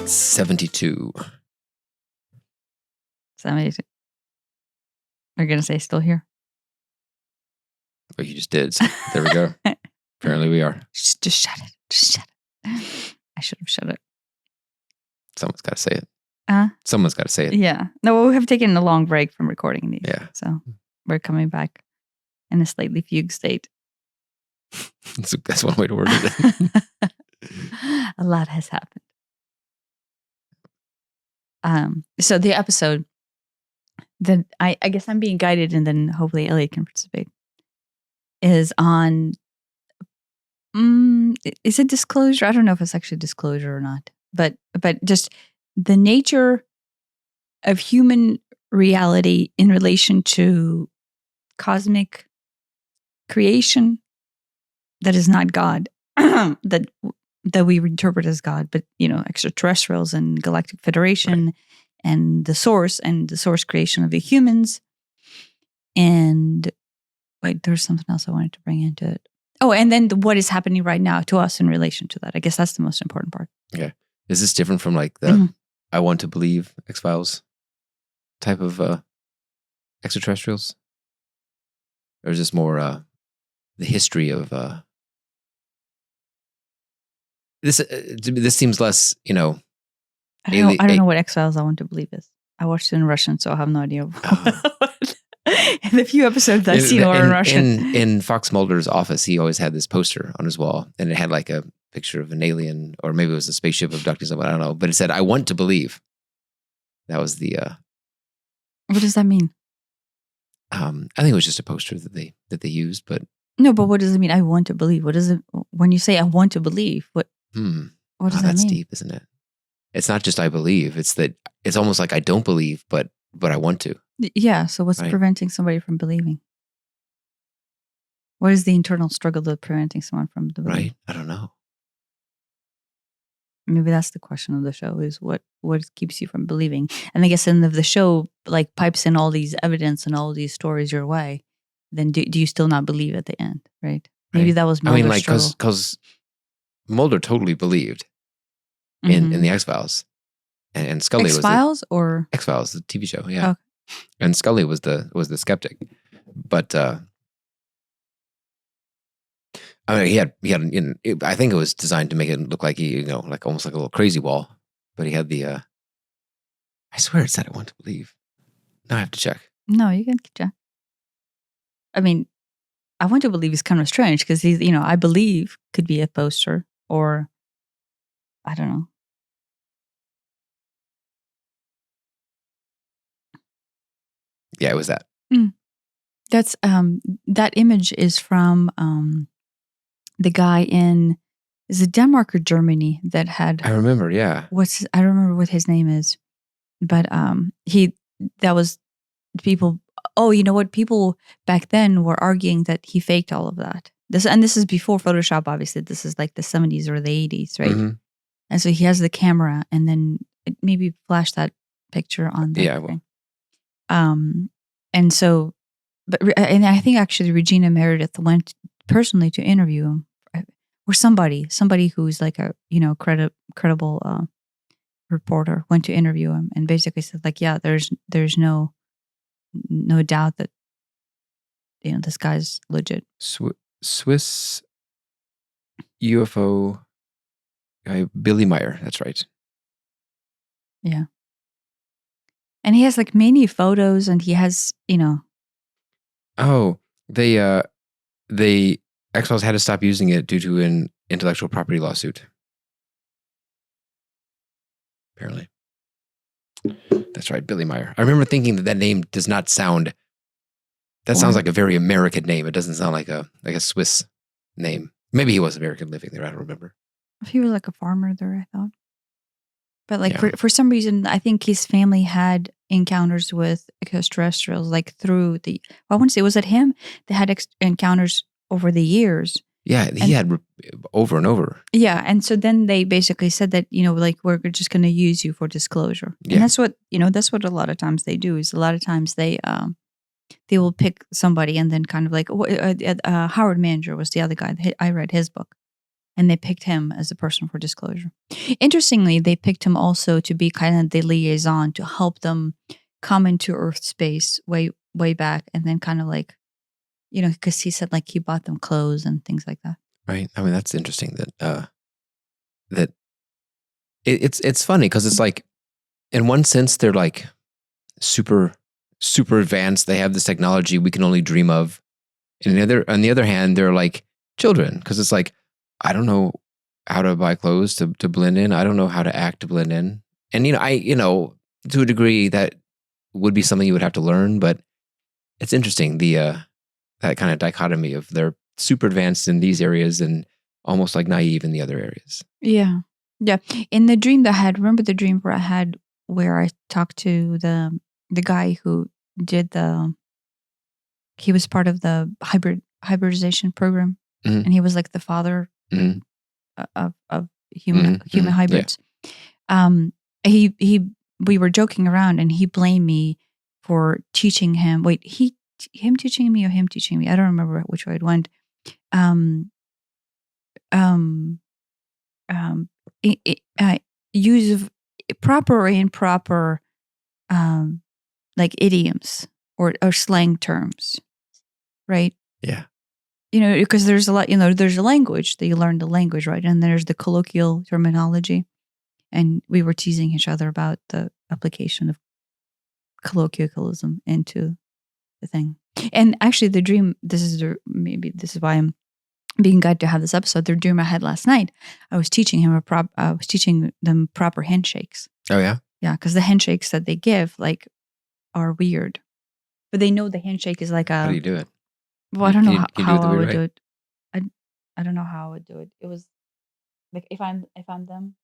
72. 72. Are you going to say still here? But you just did. So there we go. Apparently we are. Just shut it. Just shut it. I should have shut it. Someone's got to say it. Someone's got to say it. Yeah. No, we have taken a long break from recording these. Yeah. So we're coming back in a slightly fugue state. That's one way to word it. A lot has happened. So the episode that I guess I'm being guided, and then hopefully Elliot can participate, is on. Is it disclosure? I don't know if it's actually disclosure or not, but just the nature of human reality in relation to cosmic creation that is not God, that we interpret as God, but extraterrestrials and galactic federation, right, and the source creation of the humans. And wait, there's something else I wanted to bring into it. Oh, and then what is happening right now to us in relation to that. I guess that's the most important part. Yeah. Is this different from like the I Want to Believe X-Files type of extraterrestrials? Or is this more the history of this seems less, I don't know what X-Files I Want to Believe is. I watched it in Russian, so I have no idea. In the few episodes I've seen are in Russian. In Fox Mulder's office, he always had this poster on his wall, and it had like a picture of an alien, or maybe it was a spaceship abducting someone, I don't know. But it said, "I want to believe." That was the... What does that mean? I think it was just a poster that they used, but... No, but what does it mean, I want to believe? What is it, when you say I want to believe, what does that mean? That's deep, isn't it? It's not just I believe, it's that it's almost like I don't believe, but I want to. Yeah, so what's preventing somebody from believing? What is the internal struggle of preventing someone from believing? Right, I don't know. Maybe that's the question of the show, is what keeps you from believing? And I guess in the show like pipes in all these evidence and all these stories your way, then do you still not believe at the end, right? Maybe that was Mulder's struggle. Because Mulder totally believed in the X-Files. And Scully was X-Files or X-Files, the TV show, yeah. Okay. And Scully was the skeptic. But I mean, he had I think it was designed to make it look like he, like almost like a little crazy wall. But he had the I swear it said I want to believe. Now I have to check. No, you can check. I mean, I want to believe is kind of strange because he's, I believe could be a poster, or I don't know. Yeah, it was that. That's that image is from the guy is it Denmark or Germany that had... I remember, yeah. I don't remember what his name is, but that was people. Oh, you know what? People back then were arguing that he faked all of that. This is before Photoshop, obviously. This is like the 70s or the 80s, right? Mm-hmm. And so he has the camera, and then maybe flash that picture on the screen. And so, and I think actually Regina Meredith went personally to interview him, or somebody who's like a credible reporter went to interview him and basically said like, yeah, there's no doubt that this guy's legit. Swiss UFO guy Billy Meyer, that's right. Yeah. And he has like many photos, and he has, Oh, the X-Files had to stop using it due to an intellectual property lawsuit. Apparently. That's right, Billy Meyer. I remember thinking that name does not sound... That sounds like a very American name. It doesn't sound like a Swiss name. Maybe he was American living there. I don't remember. He was like a farmer there, I thought. But like for some reason, I think his family had encounters with extraterrestrials, like through I want to say, was it him that had encounters over the years? Yeah, he had over and over. Yeah, and so then they basically said that, like, we're just going to use you for disclosure. Yeah. And that's what a lot of times they do, is a lot of times they will pick somebody and then kind of like, Howard Manger was the other guy. I read his book. and they picked him as the person for disclosure. Interestingly, they picked him also to be kind of the liaison to help them come into Earth space way back, and then kind of like, because he said like he bought them clothes and things like that. Right. I mean, that's interesting that it's funny because it's like, in one sense, they're like super advanced. They have this technology we can only dream of. And on the other hand, they're like children, because it's like, I don't know how to buy clothes to blend in. I don't know how to act to blend in. And to a degree that would be something you would have to learn, but it's interesting that kind of dichotomy of they're super advanced in these areas and almost like naive in the other areas. Yeah. In the dream that I had, remember the dream where I talked to the guy who did he was part of the hybridization program, and he was like the father of human hybrids. Yeah. We were joking around, and he blamed me for teaching him. Wait, him teaching me or him teaching me? I don't remember which way it went. Use of proper or improper like idioms or slang terms, right? Yeah. Because there's a lot, there's a language that you learn the language, right? And there's the colloquial terminology. And we were teasing each other about the application of colloquialism into the thing. And actually the dream, maybe this is why I'm being glad to have this episode. The dream I had last night, I was teaching them proper handshakes. Oh yeah? Yeah, because the handshakes that they give like are weird. But they know the handshake is like a... How do you do it? Well, I don't know how I would do it. I don't know how I would do it. It was like if I'm them.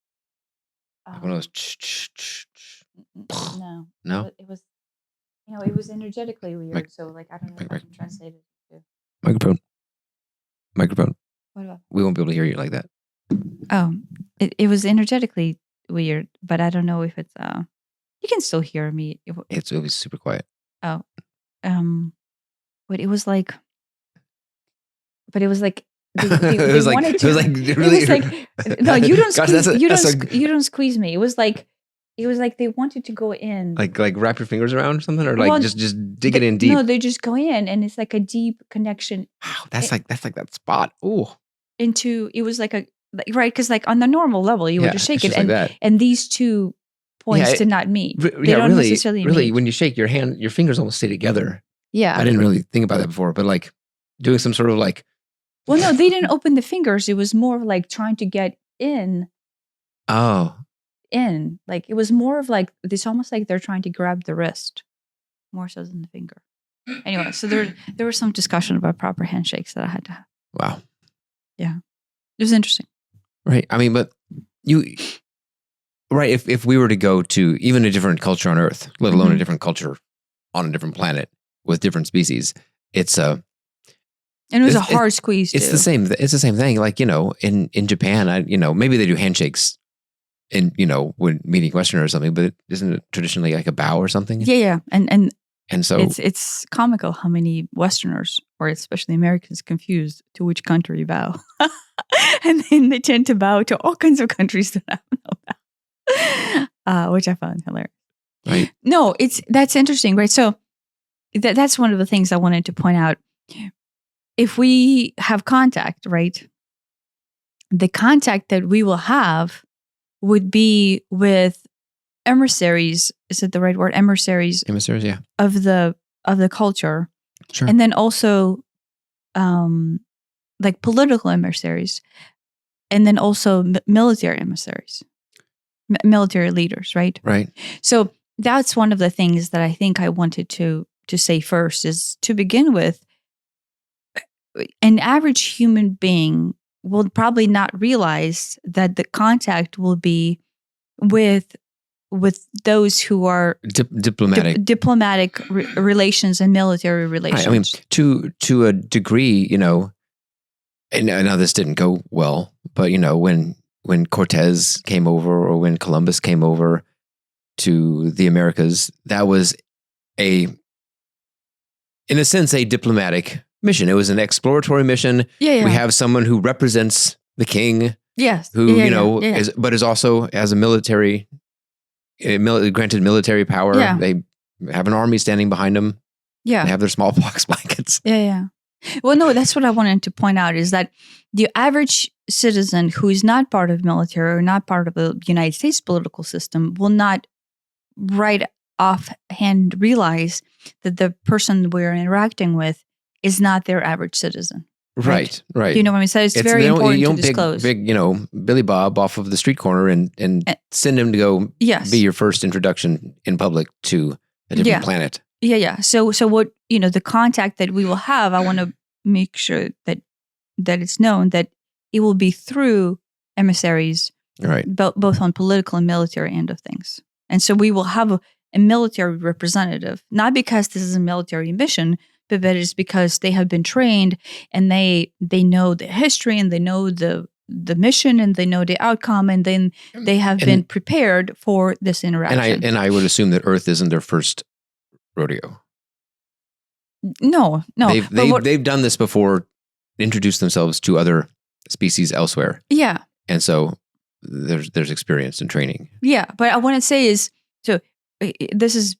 One of those. No. It was. It was energetically weird. So like I don't know if I can translate it to Microphone. What about? We won't be able to hear you like that. Oh, it was energetically weird, but I don't know if it's you can still hear me. It was super quiet. Oh, but it was like. But it was like no, you don't. You don't squeeze me. It was like they wanted to go in. Like wrap your fingers around or something, or like just dig it in deep. No, they just go in, and it's like a deep connection. Wow, that's like that spot. Oh, it was like right, because like on the normal level you would just shake it, and these 2 points did not meet. They don't necessarily meet. When you shake your hand, your fingers almost stay together. Yeah, I didn't really think about that before, but like doing some sort of like. Well, no, they didn't open the fingers. It was more of like trying to get in. Oh. In. Like, it was more of like, it's almost like they're trying to grab the wrist more so than the finger. Anyway, so there was some discussion about proper handshakes that I had to have. Wow. Yeah. It was interesting. Right. I mean, but right, if we were to go to even a different culture on Earth, let alone a different culture on a different planet with different species, and it was a hard squeeze. It's the same. It's the same thing. Like, in Japan, maybe they do handshakes in, when meeting Westerners or something, but isn't it traditionally like a bow or something? Yeah. And so it's comical how many Westerners, or especially Americans, confused to which country you bow. And then they tend to bow to all kinds of countries that I don't know, which I found hilarious. Right. No, that's interesting, right? So that's one of the things I wanted to point out. If we have contact, right, the contact that we will have would be with emissaries. Is it the right word? Emissaries, yeah. Of the culture. Sure. And then also like political emissaries, and then also military emissaries, military leaders, right? Right. So that's one of the things that I think I wanted to say first, is to begin with, an average human being will probably not realize that the contact will be with those who are diplomatic relations and military relations. Right. I mean, to a degree, and now this didn't go well, but when Cortez came over, or when Columbus came over to the Americas, that was in a sense, a diplomatic mission. It was an exploratory mission. Yeah. We have someone who represents the king, Yes. who is also has a military, granted military power. Yeah. They have an army standing behind them. Yeah. They have their smallpox blankets. Yeah. Well, no, that's what I wanted to point out is that the average citizen who is not part of military or not part of the United States political system will not right offhand realize that the person we're interacting with is not their average citizen. Right. Do you know what I mean? So it's very important to disclose. Big, Billy Bob off of the street corner and send him to go be your first introduction in public to a different planet. Yeah. So what, the contact that we will have, I want to make sure that it's known that it will be through emissaries, right? Both on political and military end of things. And so we will have a military representative, not because this is a military mission, but that is because they have been trained and they know the history and they know the mission and they know the outcome, and then they have been prepared for this interaction. And I would assume that Earth isn't their first rodeo. No. They've done this before, introduced themselves to other species elsewhere. Yeah. And so there's experience and training. Yeah, but I want to say is, so this is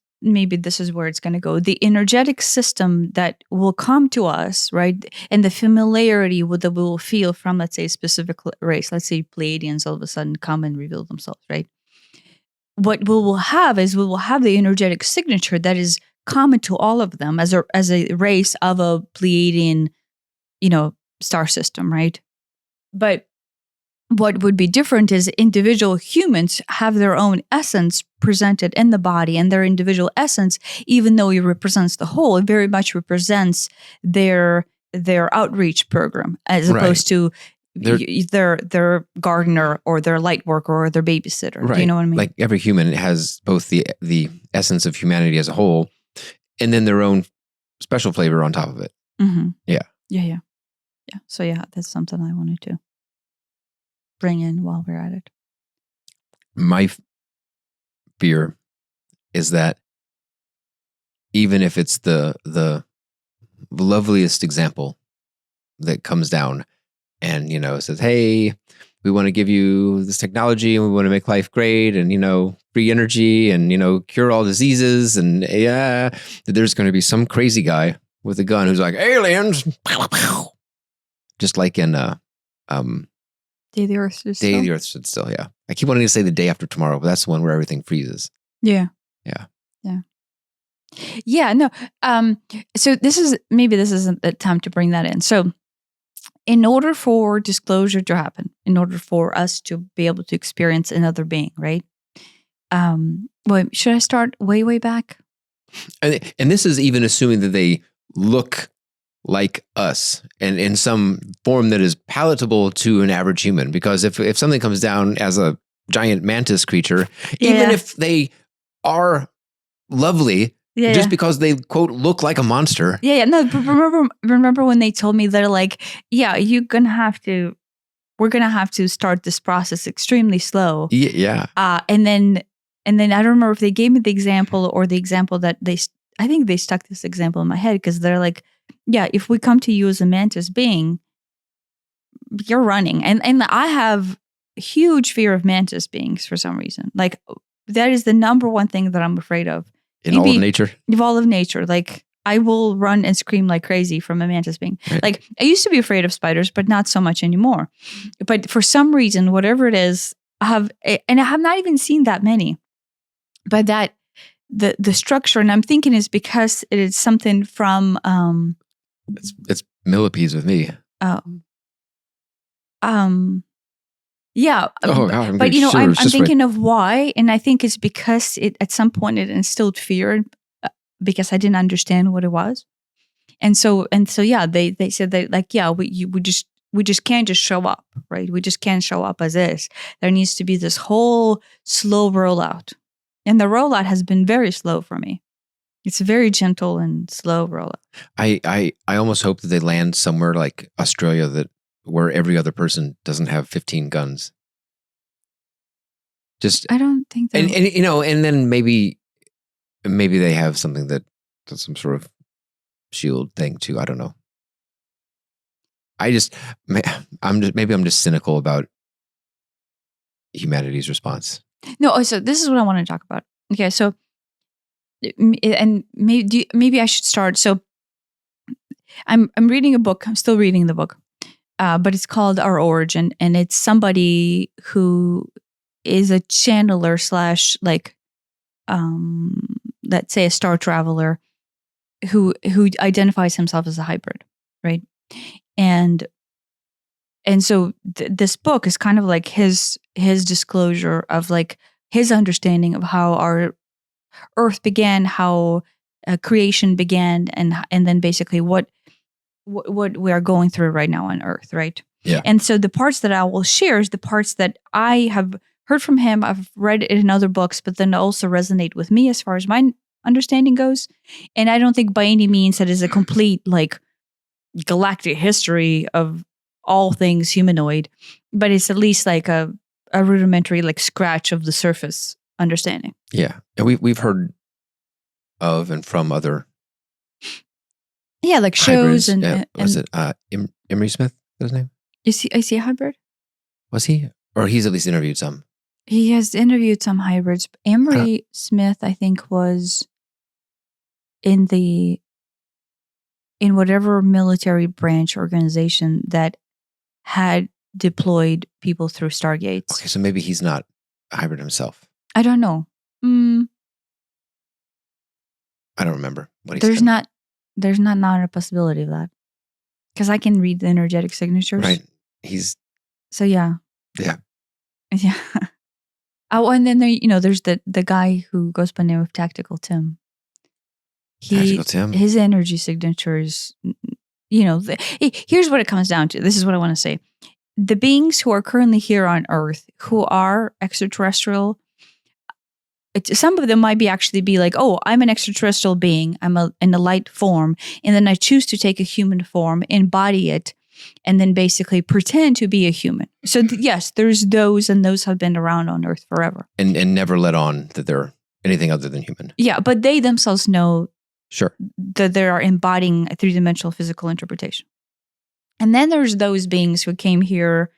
where it's going to go. The energetic system that will come to us, right? And the familiarity that we will feel from, let's say, a specific race, let's say Pleasians all of a sudden come and reveal themselves, right? What we will have is the energetic signature that is common to all of them as a race of a Pleiadian, star system, right? But what would be different is individual humans have their own essence presented in the body, and their individual essence, even though it represents the whole, it very much represents their outreach program as opposed to their gardener or their light worker or their babysitter. Right. Do you know what I mean? Like every human has both the essence of humanity as a whole and then their own special flavor on top of it. Mm-hmm. Yeah. So that's something I wanted to bring in while we're at it. My fear is that even if it's the loveliest example that comes down and, says, hey, we want to give you this technology and we want to make life great and, free energy and, cure all diseases. And that there's going to be some crazy guy with a gun who's like, aliens. Just like in Day of the Earth Stood Still. Day of the Earth Stood Still, yeah. I keep wanting to say The Day After Tomorrow, but that's the one where everything freezes. Yeah. No. So this isn't the time to bring that in. So in order for disclosure to happen, in order for us to be able to experience another being, right? Should I start way back? And this is even assuming that they look like us and in some form that is palatable to an average human. Because if something comes down as a giant mantis creature, even if they are lovely, just because they, quote, look like a monster. No, remember when they told me they're like, we're going to have to start this process extremely slow. Yeah. And then I don't remember if they gave me the example or the example that I think they stuck this example in my head because they're like, if we come to you as a mantis being, you're running. And I have huge fear of mantis beings for some reason. Like that is the number one thing that I'm afraid of. In all of nature? In all of nature. Like I will run and scream like crazy from a mantis being. Right. Like I used to be afraid of spiders, but not so much anymore. But for some reason, whatever it is, I have not even seen that many. But that the structure, and I'm thinking is because it is something from it's millipedes with me. Yeah. I'm thinking of why, and I think it's because it at some point it instilled fear because I didn't understand what it was, and so they said that like we just can't just show up, right? We just can't show up as is. There needs to be this whole slow rollout, and the rollout has been very slow for me. It's a very gentle and slow rollout. I almost hope that they land somewhere like Australia where every other person doesn't have 15 guns. I don't think that. And then maybe they have something that's some sort of shield thing too. I don't know. I'm just cynical about humanity's response. No, so this is what I want to talk about. Okay, so and maybe I should start. So I'm reading a book. I'm still reading the book, but it's called Our Origin, and it's somebody who is a channeler / like, let's say a star traveler who identifies himself as a hybrid, right? And so this book is kind of like his disclosure of like his understanding of how our Earth began, how creation began, and then basically what we are going through right now on Earth, right? Yeah. And so the parts that I will share is the parts that I have heard from him. I've read it in other books, but then also resonate with me as far as my understanding goes. And I don't think by any means that is a complete like galactic history of all things humanoid, but it's at least like a rudimentary like scratch of the surface understanding. Yeah, and we've heard of and from other like shows hybrids. and Was it Emery Smith? Is his name? Is he a hybrid? Was he? Or he's at least interviewed some. He has interviewed some hybrids. Emery Smith, I think, was in whatever military branch organization that had deployed people through stargates. Okay, so maybe he's not a hybrid himself. I don't know. I don't remember what he There's said. There's not a possibility of that, because I can read the energetic signatures. Right. He's. So yeah. Yeah. Yeah. Oh, and then there's the guy who goes by the name of Tactical Tim. Tactical Tim. His energy signatures. Here's what it comes down to. This is what I want to say. The beings who are currently here on Earth, who are extraterrestrial, some of them might be like, oh, I'm an extraterrestrial being. I'm in a light form. And then I choose to take a human form, embody it, and then basically pretend to be a human. So yes, there's those, and those have been around on Earth forever. And never let on that they're anything other than human. Yeah, but they themselves know sure that they are embodying a three-dimensional physical interpretation. And then there's those beings who came here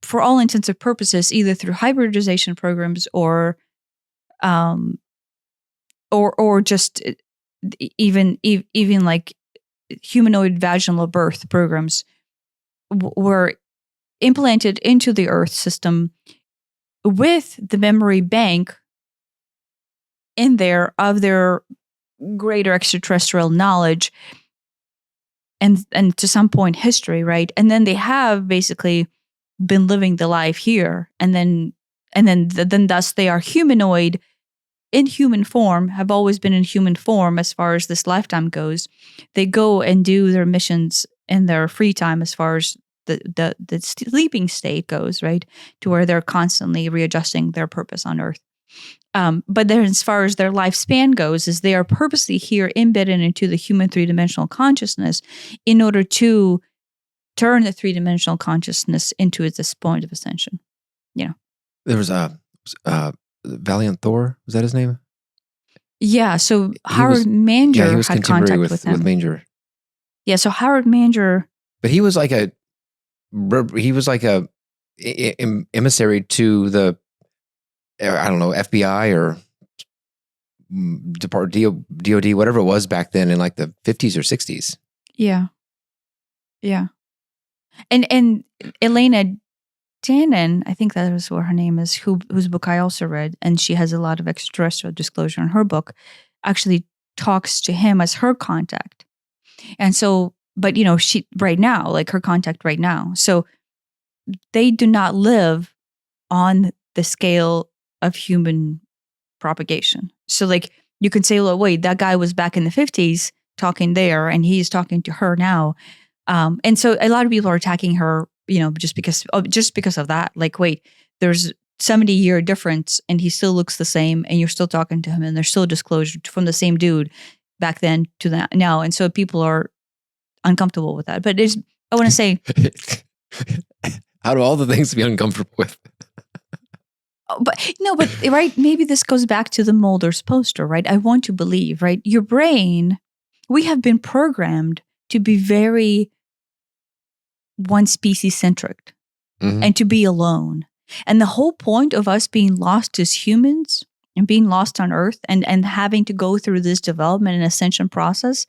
for all intents and purposes, either through hybridization programs or just even like humanoid vaginal birth programs were implanted into the Earth system with the memory bank in there of their greater extraterrestrial knowledge and to some point history, right? And then they have basically been living the life here, and then thus they are humanoid in human form, have always been in human form as far as this lifetime goes. They go and do their missions in their free time as far as the sleeping state goes, right? To where they're constantly readjusting their purpose on Earth. But then as far as their lifespan goes, is they are purposely here embedded into the human three-dimensional consciousness in order to turn the three-dimensional consciousness into its point of ascension. There was Valiant Thor, was that his name? Yeah, so Howard Manger he was had contact with him. With Manger. Yeah, so Howard Manger. But he was like a emissary to the, I don't know, FBI or DOD, whatever it was back then in like the 50s or 60s. Yeah. Yeah. And Elena Tannen, I think that was what her name is, whose book I also read, and she has a lot of extraterrestrial disclosure in her book, actually talks to him as her contact. And so, but she right now, like her contact right now. So they do not live on the scale of human propagation. So like you can say, well, wait, that guy was back in the 50s talking there, and he's talking to her now. And so a lot of people are attacking her, just because of that. Like, wait, there's 70-year difference, and he still looks the same, and you're still talking to him, and there's still disclosure from the same dude back then to that now. And so people are uncomfortable with that. But I want to say, out of all the things to be uncomfortable with. But right, maybe this goes back to the Mulder's poster, right? I want to believe, right? Your brain, we have been programmed to be very one species centric and to be alone. And the whole point of us being lost as humans and being lost on Earth and having to go through this development and ascension process,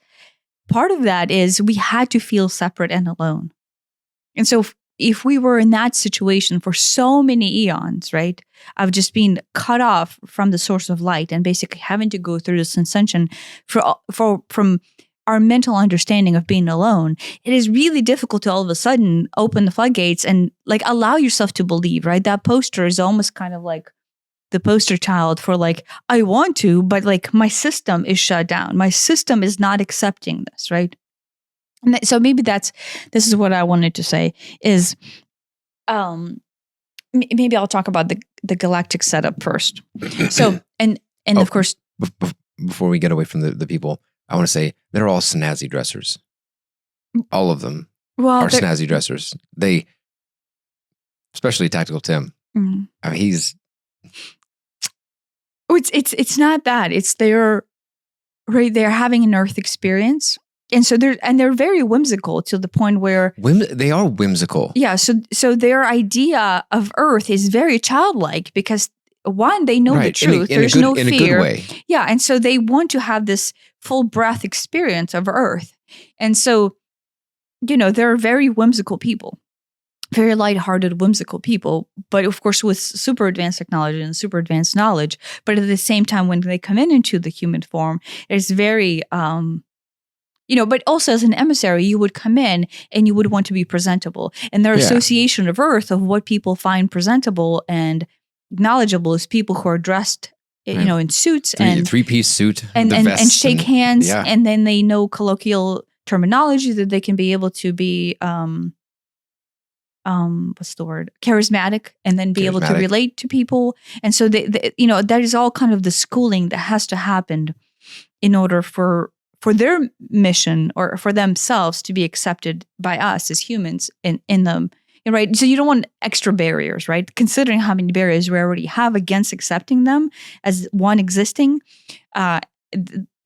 part of that is we had to feel separate and alone. And so if we were in that situation for so many eons, right, of just being cut off from the source of light and basically having to go through this ascension from our mental understanding of being alone, it is really difficult to all of a sudden open the floodgates and like allow yourself to believe, right? That poster is almost kind of like the poster child for like, I want to, but like my system is shut down. My system is not accepting this, right? And so maybe this is what I wanted to say is, maybe I'll talk about the galactic setup first. So, and of course, before we get away from the people, I want to say they're all snazzy dressers. All of them are snazzy dressers. They, especially Tactical Tim. Mm-hmm. I mean, he's. Oh, it's not that. It's they're having an Earth experience. And so they're very whimsical to the point where they are whimsical. Yeah. So their idea of Earth is very childlike because one, they know the truth. There's no fear. In a good way. Yeah. And so they want to have this full breath experience of Earth. And so, they're very whimsical people, very lighthearted, whimsical people, but of course with super advanced technology and super advanced knowledge. But at the same time, when they come into the human form, it's very, but also as an emissary, you would come in and you would want to be presentable. And their association of Earth of what people find presentable and knowledgeable is people who are dressed, in suits and three-piece suit and shake hands. Yeah. And then they know colloquial terminology that they can be able to be, what's the word? Charismatic, and then be able to relate to people. And so that is all kind of the schooling that has to happen in order for their mission or for themselves to be accepted by us as humans in them, right? So you don't want extra barriers, right? Considering how many barriers we already have against accepting them as one existing,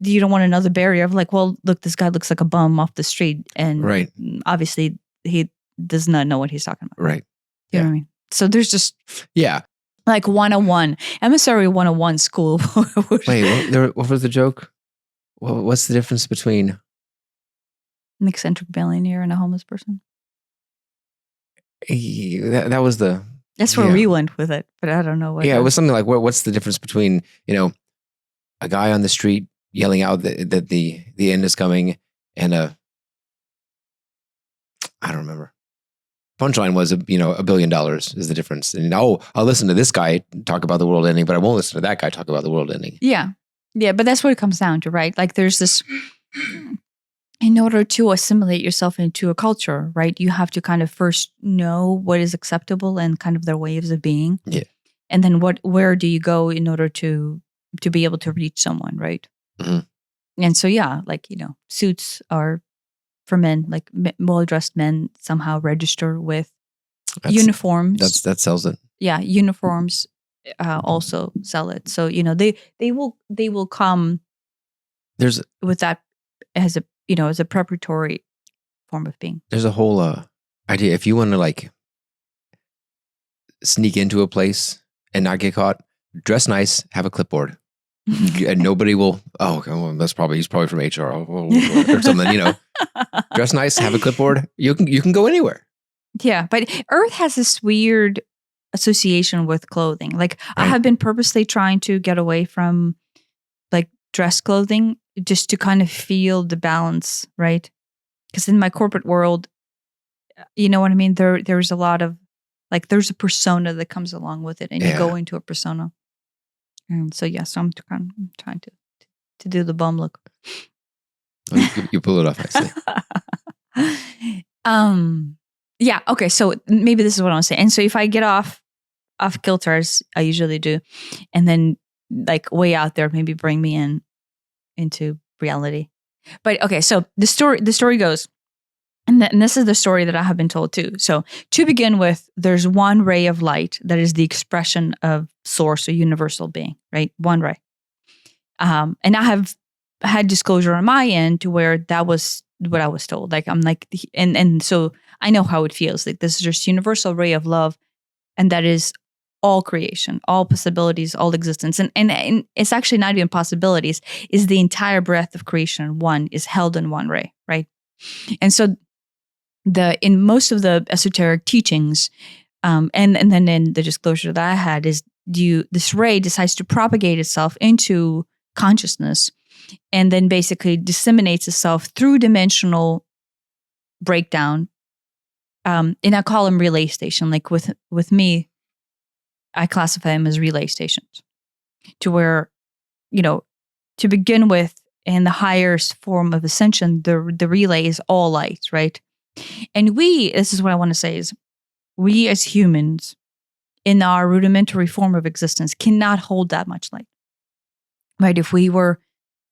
you don't want another barrier of like, well, look, this guy looks like a bum off the street, and obviously he does not know what he's talking about. Right. You know what I mean? So there's just like 101, emissary 101 school. Wait, what was the joke? Well, what's the difference between an eccentric billionaire and a homeless person? That was the. That's where we went with it, but I don't know what. Yeah, it was something like, what's the difference between a guy on the street yelling out that the end is coming, and I don't remember. Punchline was $1 billion is the difference, and I'll listen to this guy talk about the world ending, but I won't listen to that guy talk about the world ending. Yeah. Yeah, but that's what it comes down to, right? Like there's this, in order to assimilate yourself into a culture, right? You have to kind of first know what is acceptable and kind of their ways of being. Yeah. And then where do you go in order to be able to reach someone, right? Mm-hmm. And so, suits are for men, like well-dressed men somehow register with uniforms. That sells it. Yeah, uniforms. Also sell it. So they will come. With that as a preparatory form of being. There's a whole idea. If you want to like sneak into a place and not get caught, dress nice, have a clipboard, and nobody will. Oh, well, he's probably from HR or something. Dress nice, have a clipboard. You can go anywhere. Yeah, but Earth has this weird association with clothing. Like I have been purposely trying to get away from like dress clothing just to kind of feel the balance, right? Because in my corporate world, you know what I mean? There's a lot of like there's a persona that comes along with it, and you go into a persona. And so so I'm trying to do the bum look. You pull it off nicely. Yeah. Okay. So maybe this is what I want to say. And so if I get off kilter, as I usually do, and then like way out there, maybe bring me into reality. But okay. So the story goes, and this is the story that I have been told too. So to begin with, there's one ray of light that is the expression of source or universal being, right? One ray. And I have had disclosure on my end to where that was what I was told. Like I'm like, and so I know how it feels. Like this is just universal ray of love, and that is all creation, all possibilities, all existence, and it's actually not even possibilities. Is the entire breadth of creation is held in one ray, right? And so in most of the esoteric teachings, and then in the disclosure that I had is this ray decides to propagate itself into consciousness, and then basically disseminates itself through dimensional breakdown. And I call them relay station. Like with me, I classify them as relay stations, to where, to begin with, in the highest form of ascension, the relay is all light, right? And this is what I want to say is, we as humans, in our rudimentary form of existence, cannot hold that much light, right? If we were,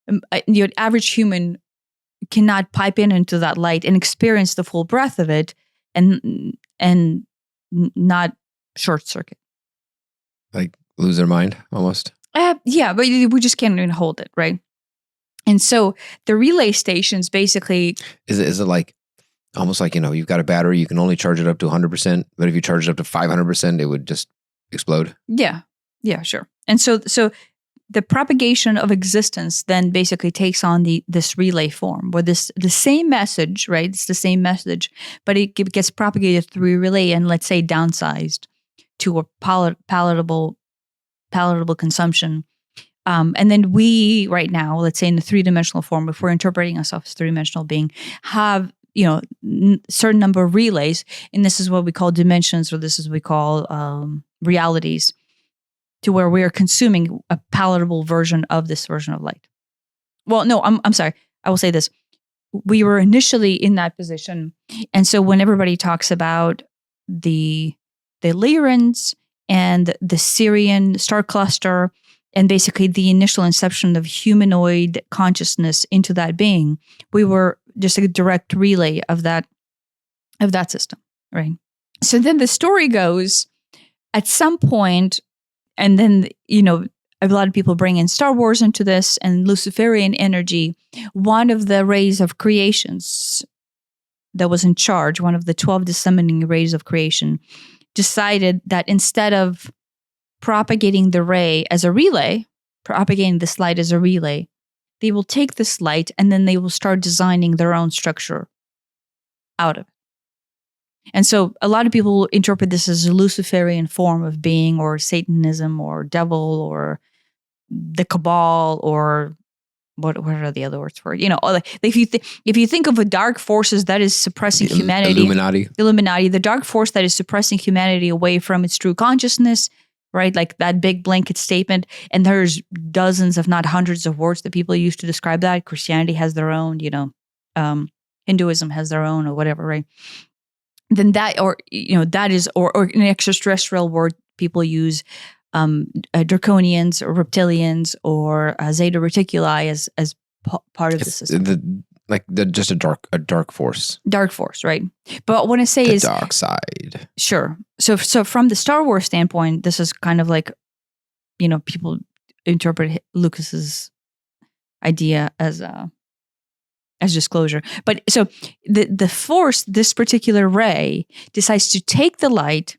the average human cannot pipe into that light and experience the full breadth of it, and not short circuit. Like lose their mind almost? Yeah, but we just can't even hold it, right? And so the relay stations basically... Is it like, almost like, you've got a battery, you can only charge it up to 100%, but if you charge it up to 500%, it would just explode? Yeah, sure. And so the propagation of existence then basically takes on this relay form, where the same message, right? It's the same message, but it gets propagated through a relay and, let's say, downsized to a palatable consumption. And then we, right now, let's say in the three-dimensional form, if we're interpreting ourselves as three-dimensional being, have certain number of relays, and this is what we call dimensions, or this is what we call realities, to where we are consuming a palatable version of this version of light. Well, no, I'm sorry. I will say this. We were initially in that position. And so when everybody talks about the Lyrans and the Sirian star cluster, and basically the initial inception of humanoid consciousness into that being, we were just a direct relay of that system, right? So then the story goes, at some point, and then, a lot of people bring in Star Wars into this and Luciferian energy. One of the rays of creations that was in charge, one of the 12 disseminating rays of creation, decided that instead of propagating the ray as a relay, propagating this light as a relay, they will take this light and then they will start designing their own structure out of it. And so a lot of people interpret this as a Luciferian form of being, or Satanism, or devil, or the cabal, or what are the other words for it? If you think of a dark forces that is suppressing humanity, Illuminati, the dark force that is suppressing humanity away from its true consciousness, right? Like that big blanket statement. And there's dozens, if not hundreds, of words that people use to describe that. Christianity has their own, Hinduism has their own, or whatever, right? Then that, or that is, or an extraterrestrial word people use, Draconians or reptilians or Zeta Reticuli as part of the system. Just a dark force. Dark force, right? But what I say is dark side. Sure. So from the Star Wars standpoint, this is kind of like, people interpret Lucas's idea as disclosure. But so the force, this particular ray, decides to take the light,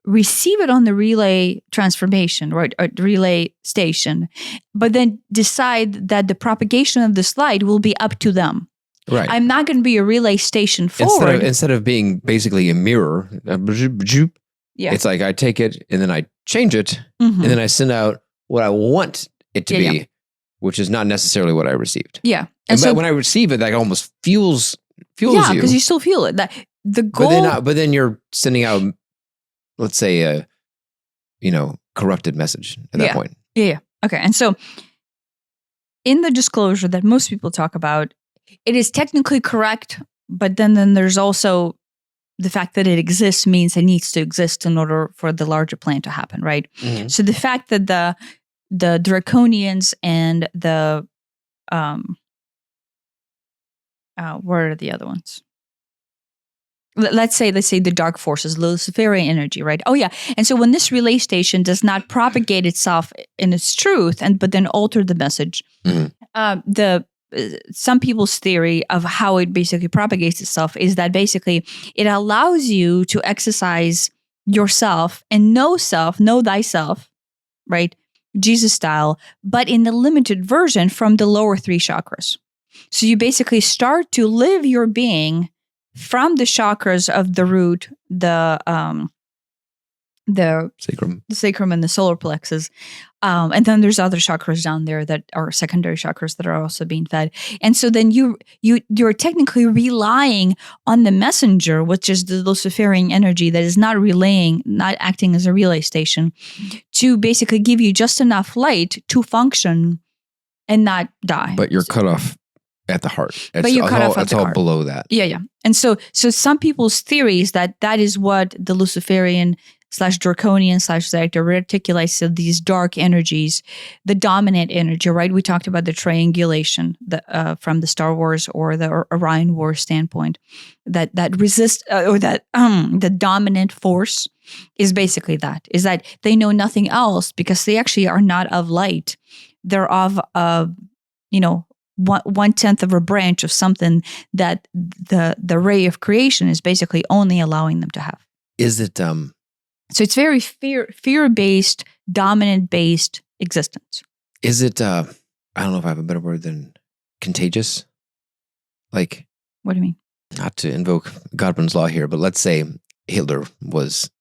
receive it on the relay transformation, right, or relay station, but then decide that the propagation of this light will be up to them. Right. I'm not going to be a relay station forward. Instead of being basically a mirror, it's like I take it and then I change it, and then I send out what I want it to be, which is not necessarily what I received. Yeah. And so when I receive it, that almost fuels you. Yeah, because you still feel it. That the goal. But then you're sending out, let's say, a corrupted message at that point. Yeah. Okay. And so in the disclosure that most people talk about, it is technically correct, but then there's also the fact that it exists means it needs to exist in order for the larger plan to happen, right? Mm-hmm. So the fact that the Draconians and the what are the other ones? Let's say the dark forces, Luciferian energy, right? Oh yeah. And so when this relay station does not propagate itself in its truth, but then alter the message, some people's theory of how it basically propagates itself is that basically it allows you to exercise yourself and know thyself, right? Jesus style, but in the limited version from the lower three chakras. So you basically start to live your being from the chakras of the root, the sacrum and the solar plexus. And then there's other chakras down there that are secondary chakras that are also being fed. And so then you're technically relying on the messenger, which is the Luciferian energy that is not acting as a relay station, to basically give you just enough light to function and not die. But you're cut off at the heart. But you're cut off at it's the all heart. below that. Yeah. And so some people's theory is that is what the Luciferian /Draconian /Zactor reticulates of these dark energies, the dominant energy, right? We talked about the triangulation from the Star Wars or the Orion Wars standpoint, that resist or that the dominant force is basically is that they know nothing else because they actually are not of light. They're of 1/10 of a branch of something that the ray of creation is basically only allowing them to have. Is it So it's very fear-based, dominant-based existence. Is it, I don't know if I have a better word than contagious? Like, what do you mean? Not to invoke Godwin's law here, but let's say Hitler was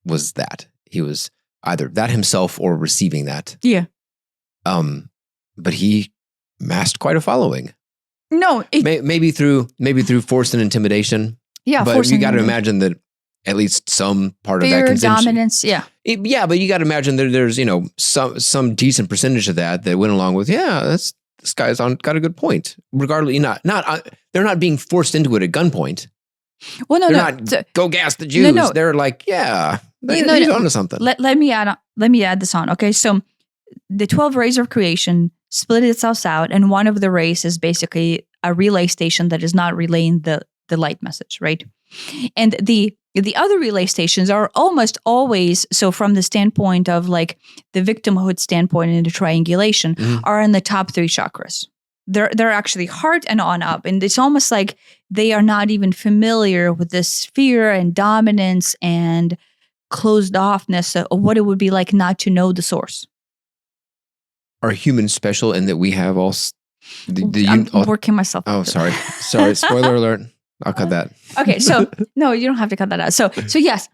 that. He was either that himself or receiving that. Yeah. But he massed quite a following. No. Maybe through force and intimidation. Yeah, but you got to imagine that at least some part of that consumption. Dominance, yeah. But you got to imagine that there's, some decent percentage of that went along with, this guy's got a good point. Regardless, they're not being forced into it at gunpoint. Well, no, they're not go gas the Jews. No. They're like, he's onto something. Let me add this on. Okay, so the 12 rays of creation split itself out, and one of the rays is basically a relay station that is not relaying the light message, right? And the other relay stations are almost always, so from the standpoint of like the victimhood standpoint and the triangulation, are in the top three chakras. They're actually heart and on up. And it's almost like they are not even familiar with this fear and dominance and closed offness of what it would be like not to know the source. Are humans special in that we have all... I'm working myself. Oh, sorry. Spoiler alert. I'll cut that. Okay, so no, you don't have to cut that out. So yes,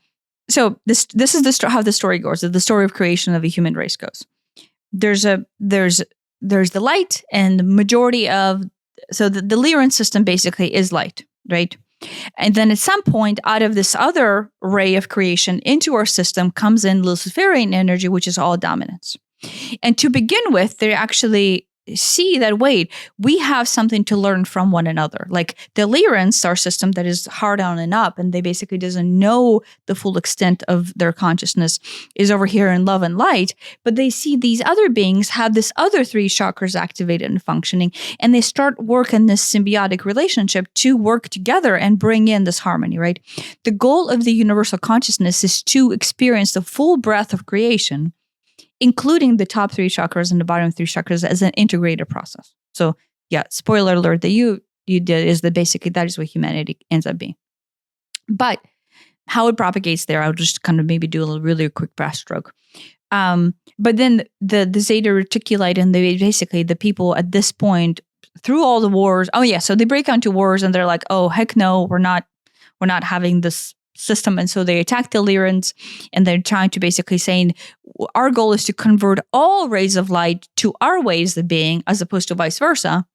so this is how the story goes. The story of creation of the human race goes. There's the light, and the majority of the Lyran system basically is light, right? And then at some point, out of this other ray of creation into our system comes in Luciferian energy, which is all dominance. And to begin with, they actually see that, wait, we have something to learn from one another. Like the Lyrans star system that is hard on and up, and they basically doesn't know the full extent of their consciousness, is over here in love and light, but they see these other beings have this other three chakras activated and functioning, and they start work in this symbiotic relationship to work together and bring in this harmony, right? The goal of the universal consciousness is to experience the full breadth of creation, including the top three chakras and the bottom three chakras as an integrated process. So yeah, spoiler alert that you did is that basically that is what humanity ends up being. But how it propagates there, I'll just kind of maybe do a really quick brushstroke. But then the Zeta Reticulite and the people at this point through all the wars. Oh yeah, so they break out into wars and they're like, oh heck no, we're not having this system, and so they attack the Lyrans, and they're trying to basically saying our goal is to convert all rays of light to our ways of being, as opposed to vice versa.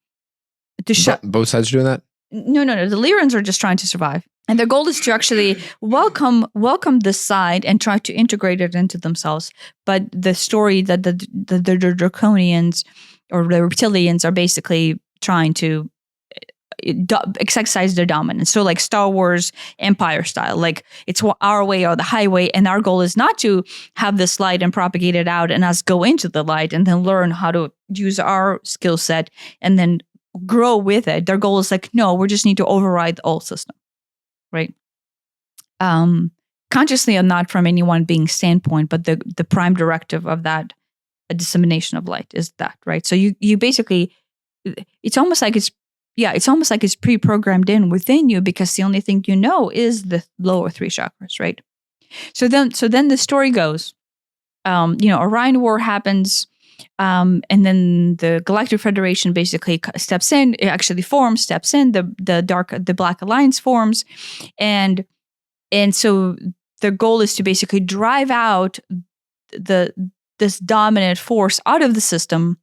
Both sides are doing that? No. The Lyrans are just trying to survive, and their goal is to actually welcome this side and try to integrate it into themselves. But the story that the Draconians or the reptilians are basically trying to exercise their dominance. So like Star Wars Empire style, like it's our way or the highway, and our goal is not to have this light and propagate it out and us go into the light and then learn how to use our skill set and then grow with it. Their goal is like, no, we just need to override the old system, right? Consciously and not from any one being standpoint, but the prime directive of that dissemination of light is that, right? So you basically it's almost like it's pre-programmed in within you, because the only thing you know is the lower three chakras, right? So then the story goes, Orion War happens, and then the Galactic Federation basically steps in. It actually steps in. The Black Alliance forms, and so their goal is to basically drive out this dominant force out of the system.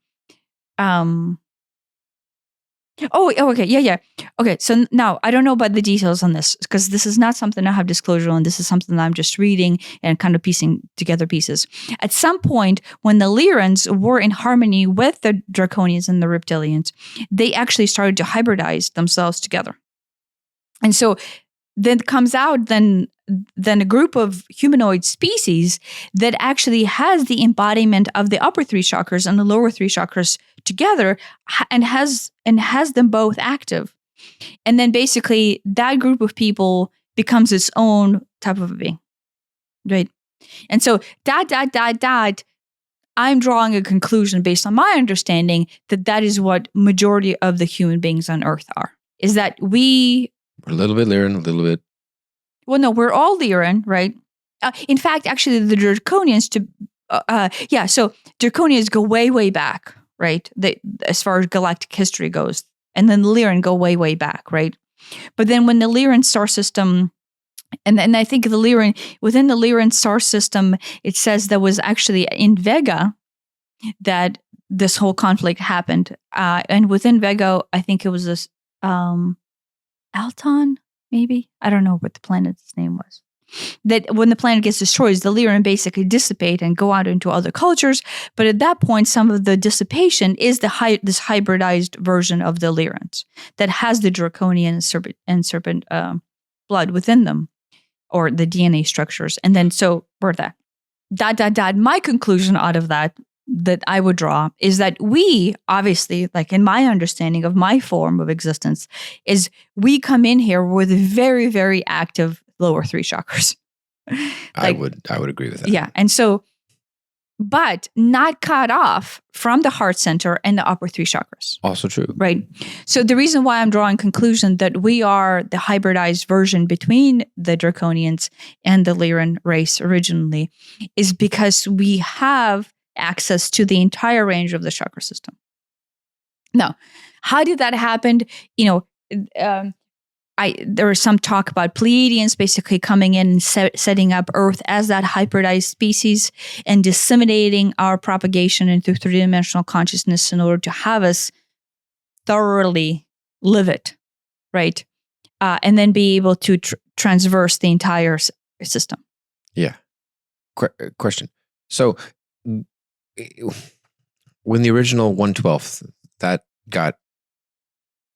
Okay. Yeah. Okay. So now I don't know about the details on this, because this is not something I have disclosure on. This is something that I'm just reading and kind of piecing together pieces. At some point, when the Lyrans were in harmony with the Draconians and the Reptilians, they actually started to hybridize themselves together. And so then comes out then a group of humanoid species that actually has the embodiment of the upper three chakras and the lower three chakras together, and has them both active. And then basically that group of people becomes its own type of a being, right? And so I'm drawing a conclusion based on my understanding that is what majority of the human beings on Earth are. Is that we're a little bit Lyran, a little bit. Well, no, we're all Lyran, right? In fact, actually, the Draconians so Draconians go way, way back, right? As far as galactic history goes, and then the Lyran go way, way back, right? But then when the Lyran star system, and I think within the Lyran star system, it says there was actually in Vega that this whole conflict happened, and within Vega, I think it was this Alton. Maybe. I don't know what the planet's name was. That when the planet gets destroyed, the Lyran basically dissipate and go out into other cultures. But at that point, some of the dissipation is this hybridized version of the Lyrans that has the Draconian and serpent blood within them, or the DNA structures. And then so we're that. My conclusion out of that I would draw is that we, obviously, like in my understanding of my form of existence, is we come in here with very, very active lower three chakras. I would agree with that. Yeah. And so, but not cut off from the heart center and the upper three chakras. Also true. Right. So the reason why I'm drawing conclusion that we are the hybridized version between the Draconians and the Lyran race originally is because we have access to the entire range of the chakra system. Now, how did that happen? There was some talk about Pleasians basically coming in and setting up Earth as that hybridized species and disseminating our propagation into three-dimensional consciousness in order to have us thoroughly live it, right? And then be able to transverse the entire system. Yeah. Question. So, when the original 1/12 that got,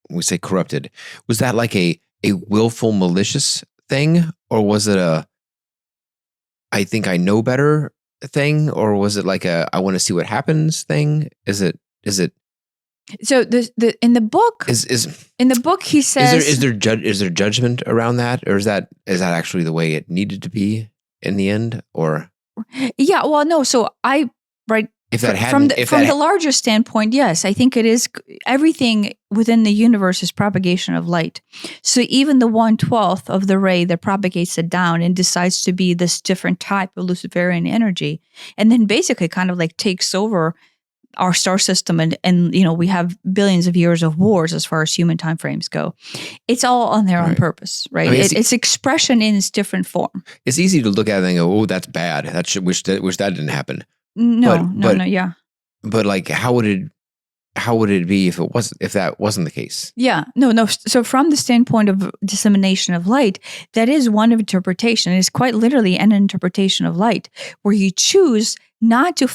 we say, corrupted, was that like a willful, malicious thing, or was it I think I know better thing, or was it like I want to see what happens thing? Is it? So in the book in the book he says, is there judgment around that, or is that actually the way it needed to be in the end, or? Yeah, well, no. So from the larger standpoint, yes, I think it is. Everything within the universe is propagation of light. So even the 1/12 of the ray that propagates it down and decides to be this different type of Luciferian energy, and then basically kind of like takes over our star system, and we have billions of years of wars as far as human time frames go. It's all on their own purpose, right? I mean, it's expression in its different form. It's easy to look at it and go, "Oh, that's bad. Wish that didn't happen." No, yeah. But like, how would it be if that wasn't the case? Yeah, no. So from the standpoint of dissemination of light, that is one interpretation. It is quite literally an interpretation of light, where you choose not to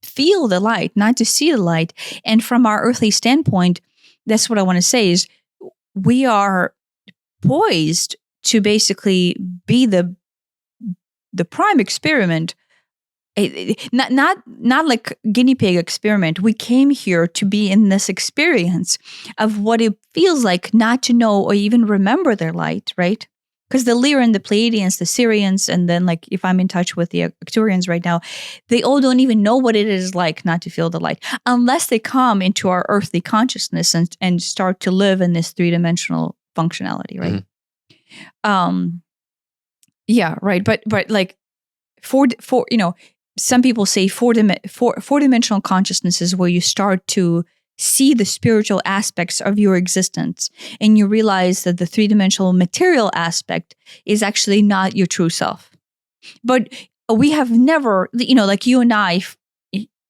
feel the light, not to see the light. And from our earthly standpoint, that's what I want to say is we are poised to basically be the prime experiment. Not like guinea pig experiment. We came here to be in this experience of what it feels like not to know or even remember their light, right? Because the Lyran, the Pleiadians, the Sirians, and then like if I'm in touch with the Arcturians right now, they all don't even know what it is like not to feel the light unless they come into our earthly consciousness and start to live in this 3-dimensional functionality, right? Yeah, right. But like for some people say four-dimensional consciousness is where you start to see the spiritual aspects of your existence, and you realize that the 3-dimensional material aspect is actually not your true self. But we have never, like you and I,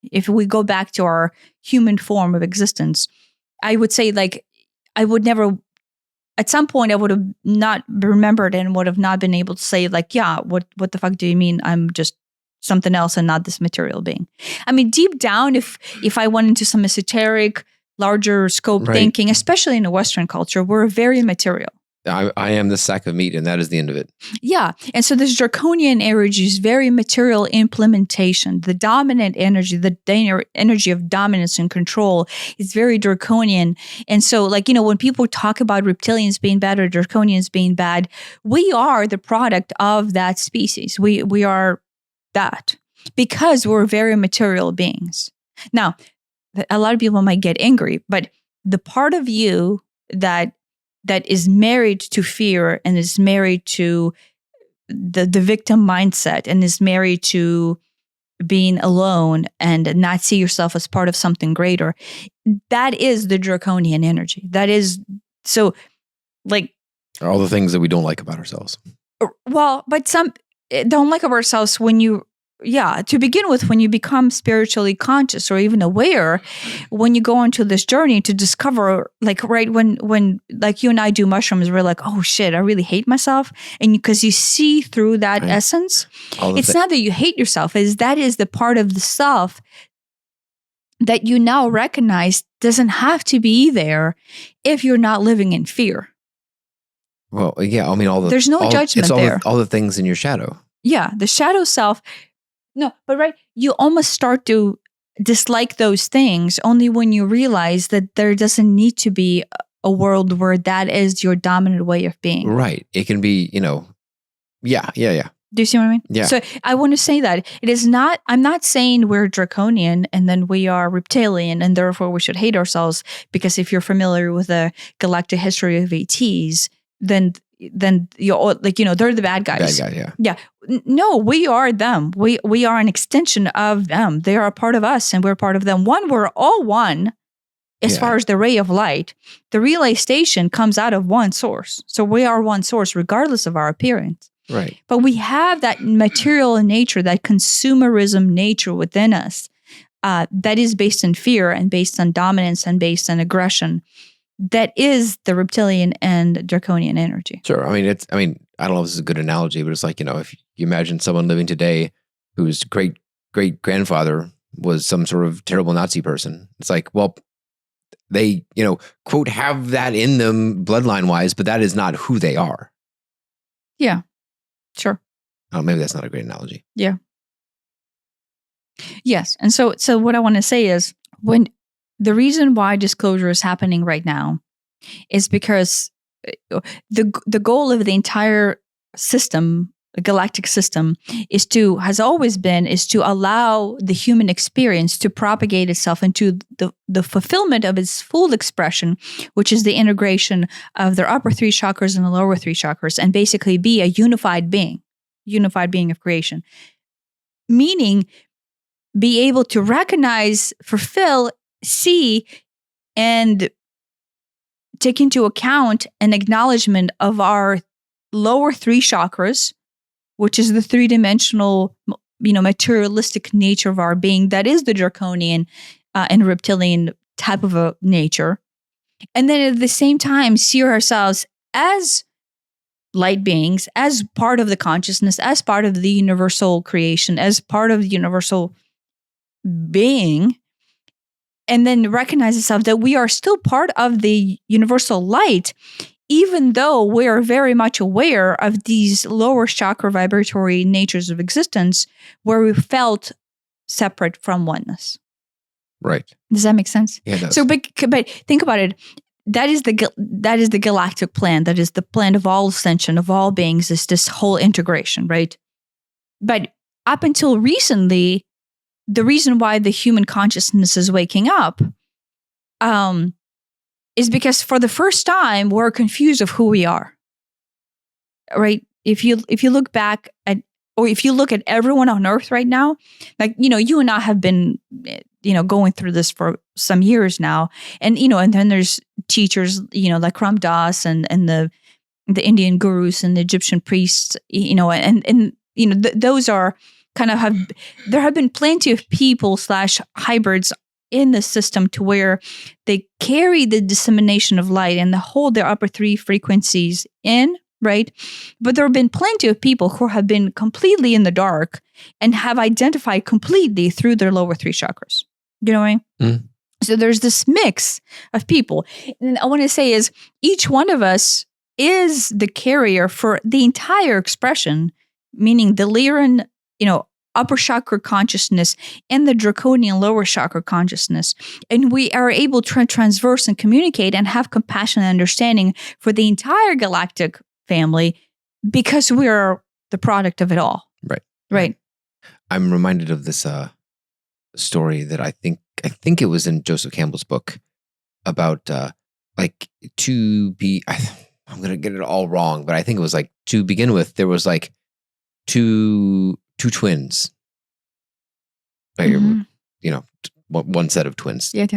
if we go back to our human form of existence, I would say like I would never, at some point I would have not remembered and would have not been able to say like, yeah, what the fuck do you mean? I'm just something else and not this material being. I mean, deep down, if I went into some esoteric, larger scope thinking, especially in a Western culture, we're very material. I am the sack of meat, and that is the end of it. Yeah. And so this draconian energy is very material implementation. The dominant energy, the energy of dominance and control is very draconian. And so like, when people talk about reptilians being bad or draconians being bad, we are the product of that species. We are that because we're very material beings. Now, a lot of people might get angry, but the part of you that is married to fear and is married to the victim mindset and is married to being alone and not see yourself as part of something greater, that is the draconian energy. That is, so like all the things that we don't like about ourselves. Well, but some don't like of ourselves when to begin with, when you become spiritually conscious or even aware, when you go into this journey to discover, like, right, when like you and I do mushrooms, we're like, oh shit, I really hate myself. And because you see through that essence, it's not that you hate yourself, that is the part of the self that you now recognize doesn't have to be there if you're not living in fear. Well, yeah, I mean, there's no judgment there. All the things in your shadow. Yeah, the shadow self. No, but right, you almost start to dislike those things only when you realize that there doesn't need to be a world where that is your dominant way of being. Right. It can be, yeah. Do you see what I mean? Yeah. So I want to say that it is not, I'm not saying we're draconian and then we are reptilian and therefore we should hate ourselves, because if you're familiar with the galactic history of ETs, then you're like, they're the bad guys. Bad guy, yeah. Yeah. No, we are them. We are an extension of them. They are a part of us and we're part of them. We're all one as far as the ray of light. The relay station comes out of one source. So we are one source regardless of our appearance. Right. But we have that material nature, that consumerism nature within us that is based in fear and based on dominance and based on aggression. That is the reptilian and draconian energy. Sure. I mean, I don't know if this is a good analogy, but it's like, if you imagine someone living today whose great-great-grandfather was some sort of terrible Nazi person. It's like, well, they, quote, have that in them bloodline-wise, but that is not who they are. Yeah, sure. Oh, maybe that's not a great analogy. Yeah. Yes. And so what I want to say is, when the reason why disclosure is happening right now is because the goal of the entire system, the galactic system, has always been to allow the human experience to propagate itself into the fulfillment of its full expression, which is the integration of their upper 3 chakras and the lower 3 chakras, and basically be a unified being of creation. Meaning, be able to recognize, fulfill, see, and take into account an acknowledgement of our lower 3 chakras, which is the 3-dimensional, materialistic nature of our being. That is the draconian and reptilian type of a nature. And then at the same time, see ourselves as light beings, as part of the consciousness, as part of the universal creation, as part of the universal being. And then recognize itself that we are still part of the universal light, even though we are very much aware of these lower chakra vibratory natures of existence where we felt separate from oneness. Right. Does that make sense? Yeah, it does. So, but think about it. that is the galactic plan. That is the plan of all ascension, of all beings, is this whole integration, right? But up until recently, the reason why the human consciousness is waking up is because for the first time, we're confused of who we are, right? If you look back at, or if you look at everyone on Earth right now, like, you and I have been, going through this for some years now. And, and then there's teachers, like Ram Dass and the Indian gurus and the Egyptian priests, those are kind of there have been plenty of people / hybrids in the system to where they carry the dissemination of light and hold their upper 3 frequencies in, right? But there have been plenty of people who have been completely in the dark and have identified completely through their lower 3 chakras. You know what I mean? Mm. So there's this mix of people. And I want to say is each one of us is the carrier for the entire expression, meaning the Lyran, upper chakra consciousness and the Draconian lower chakra consciousness. And we are able to transverse and communicate and have compassion and understanding for the entire galactic family because we are the product of it all. Right. Right. I'm reminded of this story that I think it was in Joseph Campbell's book about to be. I'm gonna get it all wrong, but I think it was like to begin with there was like two twins, like, one set of twins. Yeah.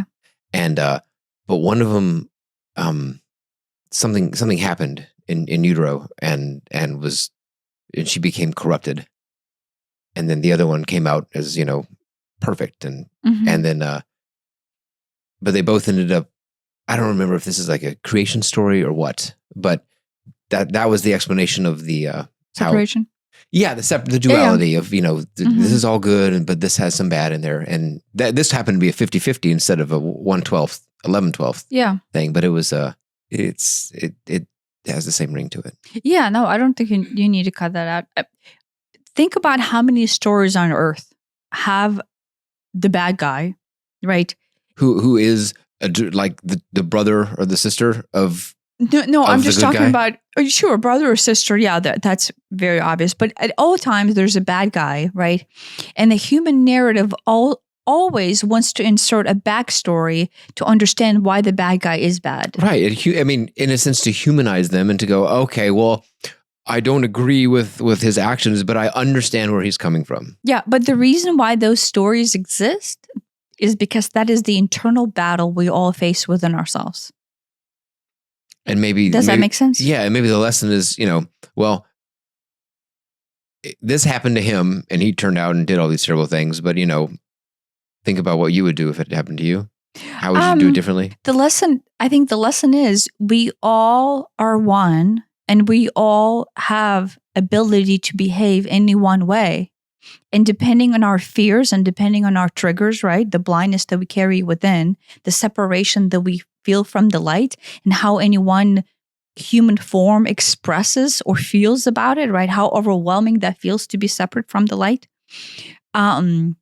And but one of them, something happened in utero, and she became corrupted, and then the other one came out as perfect, and then but they both ended up. I don't remember if this is like a creation story or what, but that was the explanation of the separation. The duality of, this is all good, but this has some bad in there. And this happened to be a 50-50 instead of a 1/12, 11/12 thing. But it was, it has the same ring to it. Yeah, no, I don't think you need to cut that out. Think about how many stories on Earth have the bad guy, right? Who is like the brother or the sister of... No, I'm just talking about, sure, brother or sister. Yeah, that's very obvious. But at all times, there's a bad guy, right? And the human narrative always wants to insert a backstory to understand why the bad guy is bad. Right. I mean, in a sense, to humanize them and to go, okay, well, I don't agree with his actions, but I understand where he's coming from. Yeah, but the reason why those stories exist is because that is the internal battle we all face within ourselves. And maybe that make sense? Yeah, and maybe the lesson is, well, this happened to him, and he turned out and did all these terrible things. But think about what you would do if it happened to you. How would you do it differently? I think the lesson is we all are one, and we all have ability to behave any one way. And depending on our fears and depending on our triggers, right, the blindness that we carry within, the separation that we feel from the light, and how any one human form expresses or feels about it, right, how overwhelming that feels to be separate from the light. The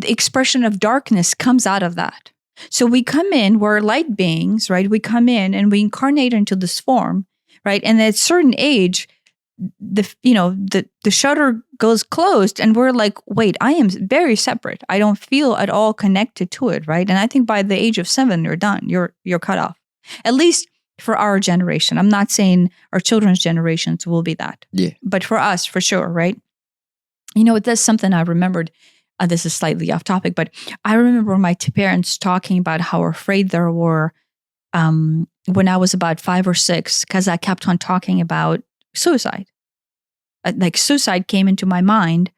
expression of darkness comes out of that. So we come in, we're light beings, right? We come in and we incarnate into this form, right? And at a certain age, the shutter goes closed and we're like, wait, I am very separate. I don't feel at all connected to it, right? And I think by the age of 7, you're done. You're cut off. At least for our generation. I'm not saying our children's generations will be that. Yeah. But for us, for sure, right? That's something I remembered. This is slightly off topic, but I remember my parents talking about how afraid they were when I was about 5 or 6, because I kept on talking about suicide. Like suicide came into my mind.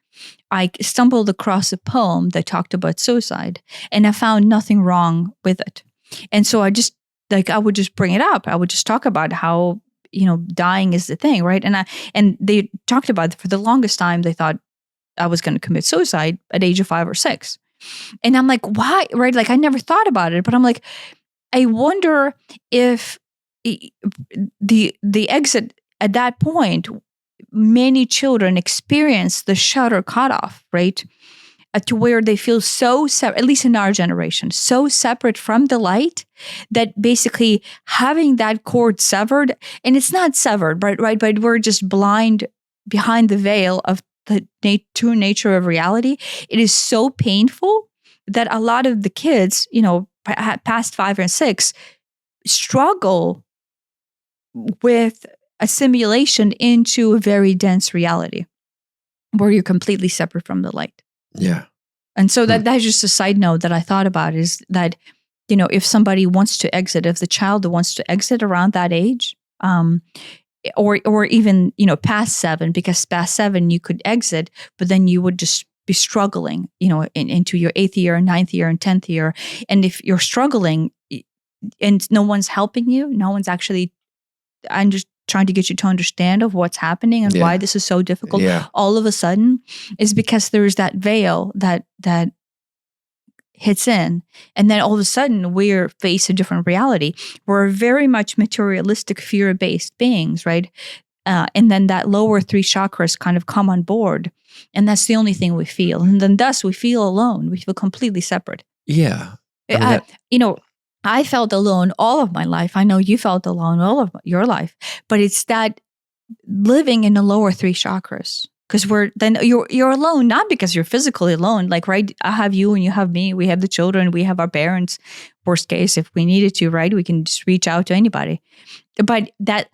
I stumbled across a poem that talked about suicide, and I found nothing wrong with it. And so I would just bring it up. I would just talk about how, dying is the thing, right? And they talked about it for the longest time. They thought I was going to commit suicide at age of 5 or 6. And I'm like, why? Right? Like I never thought about it, but I'm like, I wonder if the exit at that point, many children experience the shutter cutoff, right? to where they feel so separate, at least in our generation, so separate from the light that basically having that cord severed, and it's not severed, right? But we're just blind behind the veil of the true nature of reality. It is so painful that a lot of the kids, past 5 and 6, struggle with assimilation into a very dense reality where you're completely separate from the light. Yeah. And so that's just a side note that I thought about, is that, if somebody wants to exit, if the child wants to exit around that age, or even, past 7, because past 7 you could exit, but then you would just be struggling, into your 8th year and 9th year and 10th year. And if you're struggling and no one's helping you, no one's actually trying to get you to understand of what's happening and why this is so difficult, all of a sudden, is because there's that veil that hits in. And then all of a sudden we're faced a different reality. We're very much materialistic, fear-based beings, right? And then that lower 3 chakras kind of come on board. And that's the only thing we feel. And then thus we feel alone. We feel completely separate. Yeah. I felt alone all of my life. I know you felt alone all of your life, but it's that living in the lower 3 chakras, because you're alone, not because you're physically alone. Like, right, I have you and you have me. We have the children. We have our parents. Worst case, if we needed to, right, we can just reach out to anybody. But that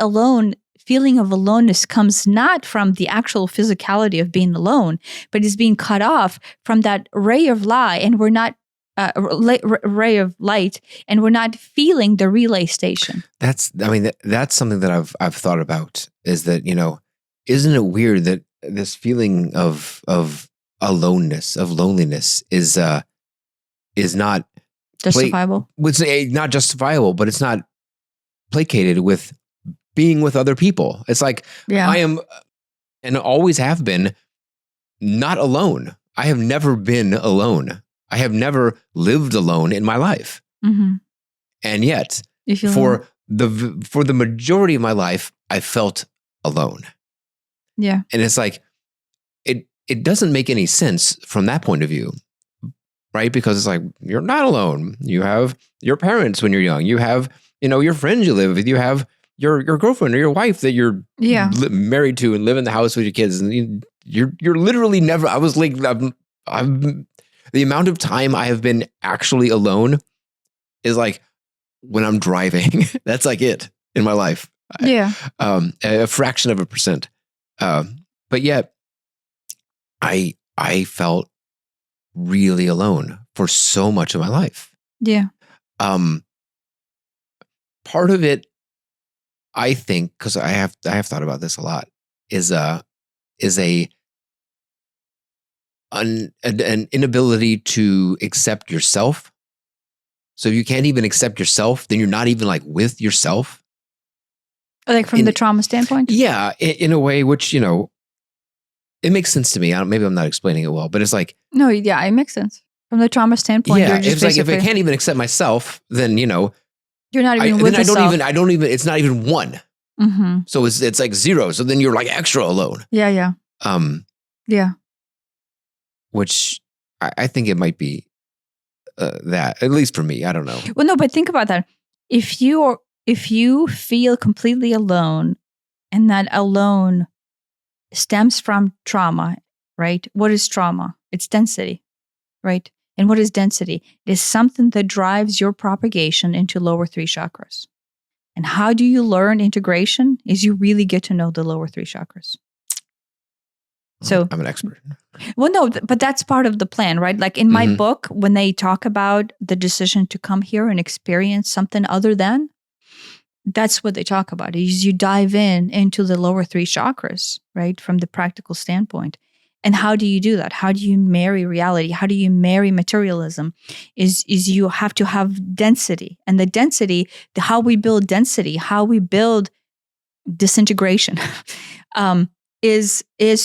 feeling of aloneness comes not from the actual physicality of being alone, but is being cut off from that ray of light, and we're not. Ray of light, and we're not feeling the relay station. That's something that I've thought about, is that, isn't it weird that this feeling of aloneness, of loneliness is not justifiable? It's not justifiable, but it's not placated with being with other people. It's like, I am, and always have been, not alone. I have never been alone. I have never lived alone in my life. Mm-hmm. And yet, for the majority of my life, I felt alone. Yeah. And it's like, it doesn't make any sense from that point of view, right? Because it's like, you're not alone. You have your parents when you're young. You have, your friends you live with. You have your girlfriend or your wife that you're married to and live in the house with your kids. And you're literally never, I was like, the amount of time I have been actually alone is like when I'm driving. That's like it in my life. Yeah. A fraction of a percent. But yet I felt really alone for so much of my life. Yeah. Part of it, I think, because I have thought about this a lot, is an inability to accept yourself. So if you can't even accept yourself, then you're not even like with yourself. Like from the trauma standpoint? Yeah, in a way which, it makes sense to me. Maybe I'm not explaining it well, but it's like... No, yeah, it makes sense. From the trauma standpoint, yeah, it's like if I can't even accept myself, then, you're not even with yourself. I don't even, it's not even 1. Mm-hmm. So it's like 0. So then you're like extra alone. Yeah. Yeah. Which I think it might be that, at least for me. I don't know. Well, no, but think about that. If you feel completely alone, and that alone stems from trauma, right? What is trauma? It's density, right? And what is density? It is something that drives your propagation into lower 3 chakras. And how do you learn integration? Is you really get to know the lower 3 chakras. So I'm an expert. Well, no, but that's part of the plan, right? Like in my book, when they talk about the decision to come here and experience something other than, that's what they talk about. Is you dive into the lower 3 chakras, right? From the practical standpoint. And how do you do that? How do you marry reality? How do you marry materialism? Is you have to have density. And the density, how we build density, how we build disintegration, is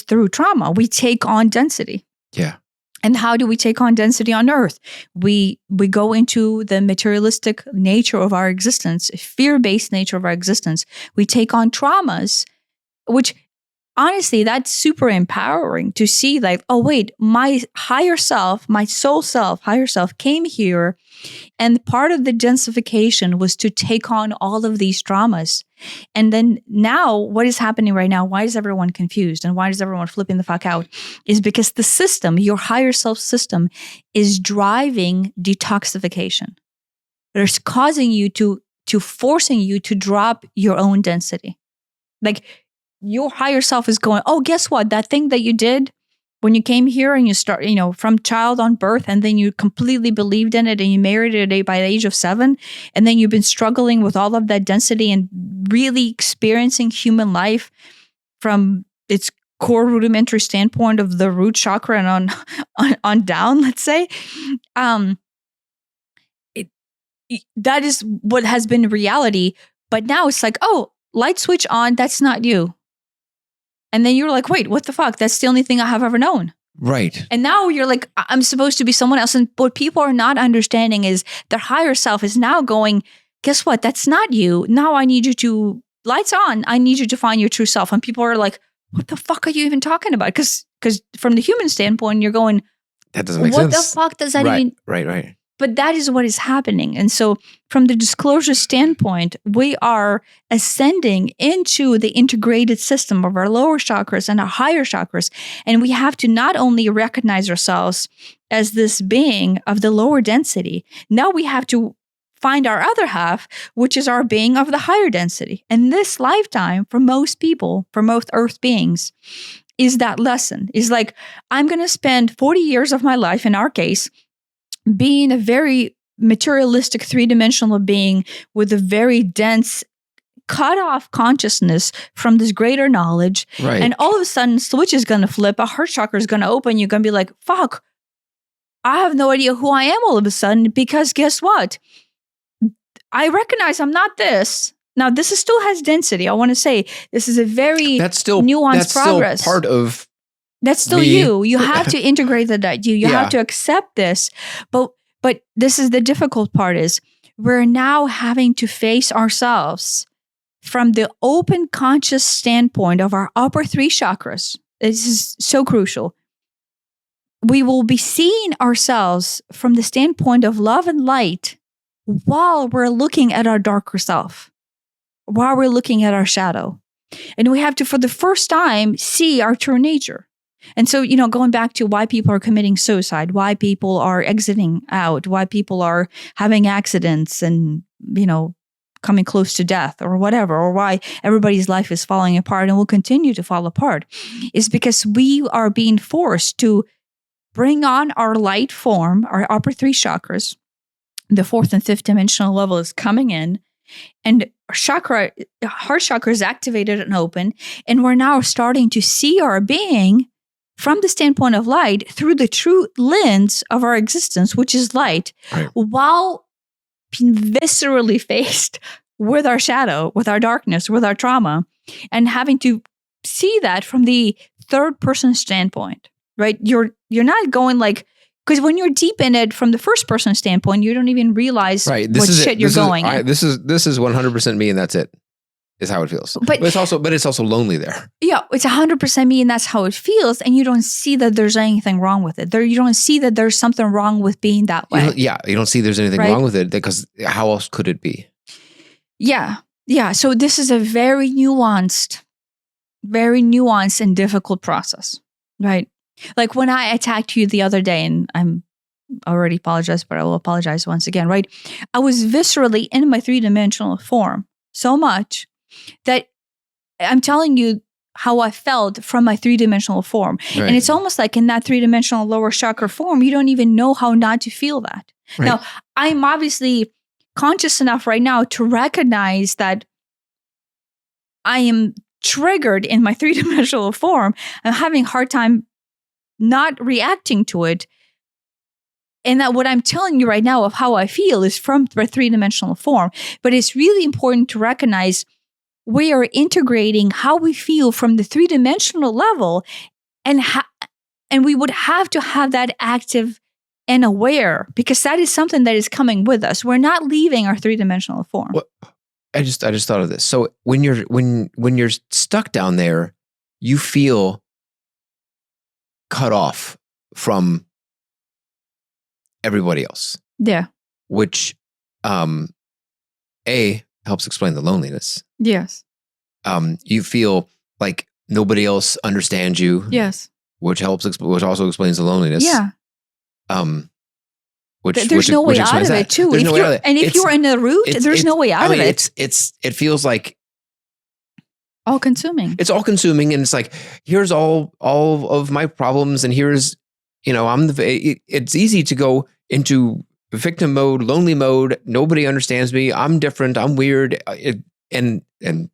through trauma. We take on density. Yeah. And how do we take on density on Earth? We go into the materialistic nature of our existence, fear-based nature of our existence. We take on traumas, which honestly, that's super empowering to see like, oh, wait, my higher self, my soul self, higher self came here. And part of the densification was to take on all of these traumas. And then now what is happening right now? Why is everyone confused? And why is everyone flipping the fuck out? Is because the system, your higher self system, is driving detoxification. It's causing you to forcing you to drop your own density. Like your higher self is going, oh, guess what? That thing that you did when you came here and you start, from child on birth, and then you completely believed in it and you married it by the age of 7. And then you've been struggling with all of that density and really experiencing human life from its core rudimentary standpoint of the root chakra and on down, let's say. That is what has been reality. But now it's like, oh, light switch on, that's not you. And then you're like, wait, what the fuck? That's the only thing I have ever known. Right. And now you're like, I'm supposed to be someone else. And what people are not understanding is their higher self is now going, guess what? That's not you. Now I need you to, lights on, I need you to find your true self. And people are like, what the fuck are you even talking about? Because from the human standpoint, you're going, that doesn't make sense. What the fuck does that even? Right. But that is what is happening. And so from the disclosure standpoint, we are ascending into the integrated system of our lower chakras and our higher chakras. And we have to not only recognize ourselves as this being of the lower density, now we have to find our other half, which is our being of the higher density. And this lifetime, for most people, for most earth beings, is that lesson. Is like, I'm going to spend 40 years of my life, in our case, being a very materialistic, three-dimensional being with a very dense, cut-off consciousness from this greater knowledge. Right. And all of a sudden, switch is going to flip, a heart chakra is going to open, you're going to be like, fuck, I have no idea who I am all of a sudden, because guess what? I recognize I'm not this. Now, this still has density. I want to say this is a very nuanced progress. Still part of that's still you. You have to integrate that. You have to accept this. But this is the difficult part is we're now having to face ourselves from the open conscious standpoint of our upper 3 chakras. This is so crucial. We will be seeing ourselves from the standpoint of love and light while we're looking at our darker self, while we're looking at our shadow. And we have to, for the first time, see our true nature. And so, going back to why people are committing suicide, why people are exiting out, why people are having accidents and, coming close to death or whatever, or why everybody's life is falling apart and will continue to fall apart, is because we are being forced to bring on our light form, our upper 3 chakras. The 4th and 5th dimensional level is coming in, and heart chakra is activated and open. And we're now starting to see our being from the standpoint of light through the true lens of our existence, which is light, right, while being viscerally faced with our shadow, with our darkness, with our trauma, and having to see that from the third person standpoint, right? You're not going like, because when you're deep in it from the first person standpoint, you don't even realize what shit you're going. This is 100% me, and that's it. Is how it feels. But it's also lonely there. Yeah, it's 100% me, and that's how it feels. And you don't see that there's anything wrong with it. You don't see that there's something wrong with being that way. You don't see there's anything wrong with it, because how else could it be? Yeah. So this is a very nuanced and difficult process, right? Like when I attacked you the other day, and I'm already apologized, but I will apologize once again, right? I was viscerally in my 3-dimensional form so much that I'm telling you how I felt from my 3-dimensional form. Right. And it's almost like in that 3-dimensional lower chakra form, you don't even know how not to feel that. Right. Now, I'm obviously conscious enough right now to recognize that I am triggered in my 3-dimensional form. I'm having a hard time not reacting to it. And that what I'm telling you right now of how I feel is from the 3-dimensional form. But it's really important to recognize we are integrating how we feel from the 3-dimensional level, and we would have to have that active and aware, because that is something that is coming with us. We're not leaving our 3-dimensional form. Well, I just thought of this. So when you're stuck down there, you feel cut off from everybody else. Yeah. Which, A, helps explain the loneliness. Yes. You feel like nobody else understands you. Yes. Which also explains the loneliness. Yeah. There's no way out of it too. If you're in a root, there's no way out of it. It feels like all consuming. It's all consuming, and it's like, here's all of my problems, and here's, it's easy to go into victim mode, lonely mode. Nobody understands me. I'm different. I'm weird. And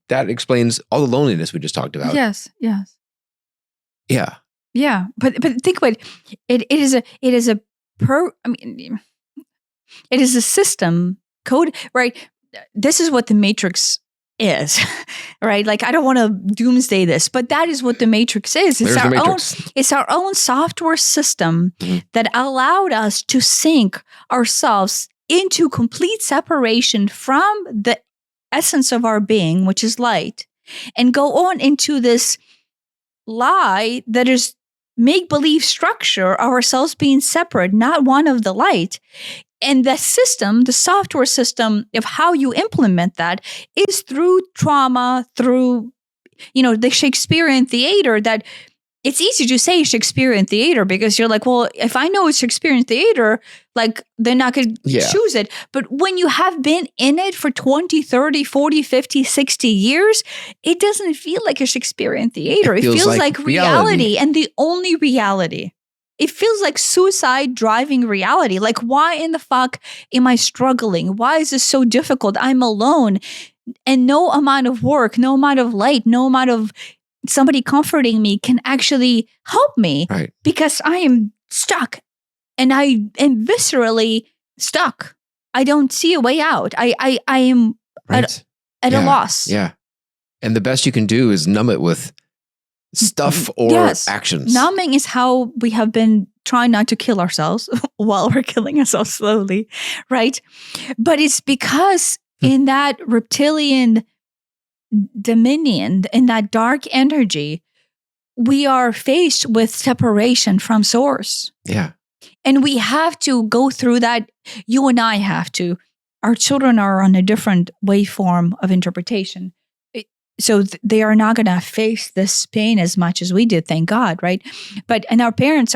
that explains all the loneliness we just talked about. Yes. Yes. Yeah. Yeah. But think about it. It is a system code, right? This is what the Matrix is, right? Like, I don't want to doomsday this, but that is what the Matrix is. It's our own software system that allowed us to sink ourselves into complete separation from the essence of our being, which is light, and go on into this lie that is make-believe structure of ourselves being separate, not one of the light. And the system, the software system of how you implement that is through trauma, through, the Shakespearean theater. That it's easy to say Shakespearean theater because you're like, well, if I know it's Shakespearean theater, like, then I could choose it. But when you have been in it for 20, 30, 40, 50, 60 years, it doesn't feel like a Shakespearean theater. It feels like reality, and the only reality. It feels like suicide driving reality. Like, why in the fuck am I struggling? Why is this so difficult? I'm alone, and no amount of work, no amount of light, no amount of somebody comforting me can actually help me, right? Because I am stuck, and I am viscerally stuck. I don't see a way out. I am at a loss. Yeah. And the best you can do is numb it with stuff or actions. Numbing is how we have been trying not to kill ourselves while we're killing ourselves slowly, right? But it's because in that reptilian dominion, in that dark energy, we are faced with separation from source. Yeah. And we have to go through that. You and I have to. Our children are on a different waveform of interpretation. So they are not going to face this pain as much as we did, thank God, right? And our parents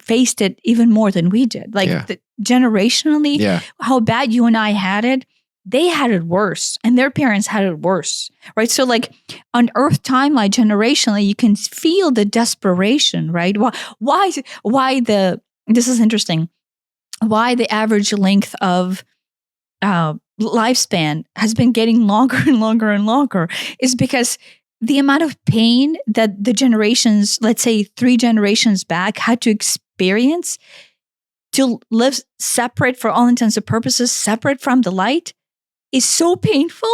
faced it even more than we did. Like, generationally, how bad you and I had it, they had it worse, and their parents had it worse, right? So, like, on Earth timeline, generationally, you can feel the desperation, right? This is interesting. Why the average length of lifespan has been getting longer and longer and longer is because the amount of pain that the generations, let's say 3 generations back, had to experience to live separate, for all intents and purposes, separate from the light, is so painful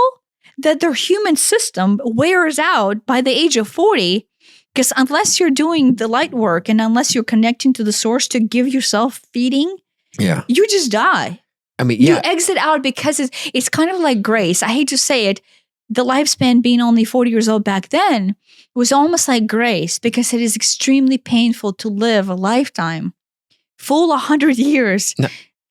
that their human system wears out by the age of 40. Because unless you're doing the light work and unless you're connecting to the source to give yourself feeding, you just die. I mean, you exit out because it's kind of like grace. I hate to say it. The lifespan being only 40 years old back then was almost like grace, because it is extremely painful to live a lifetime, full 100 years,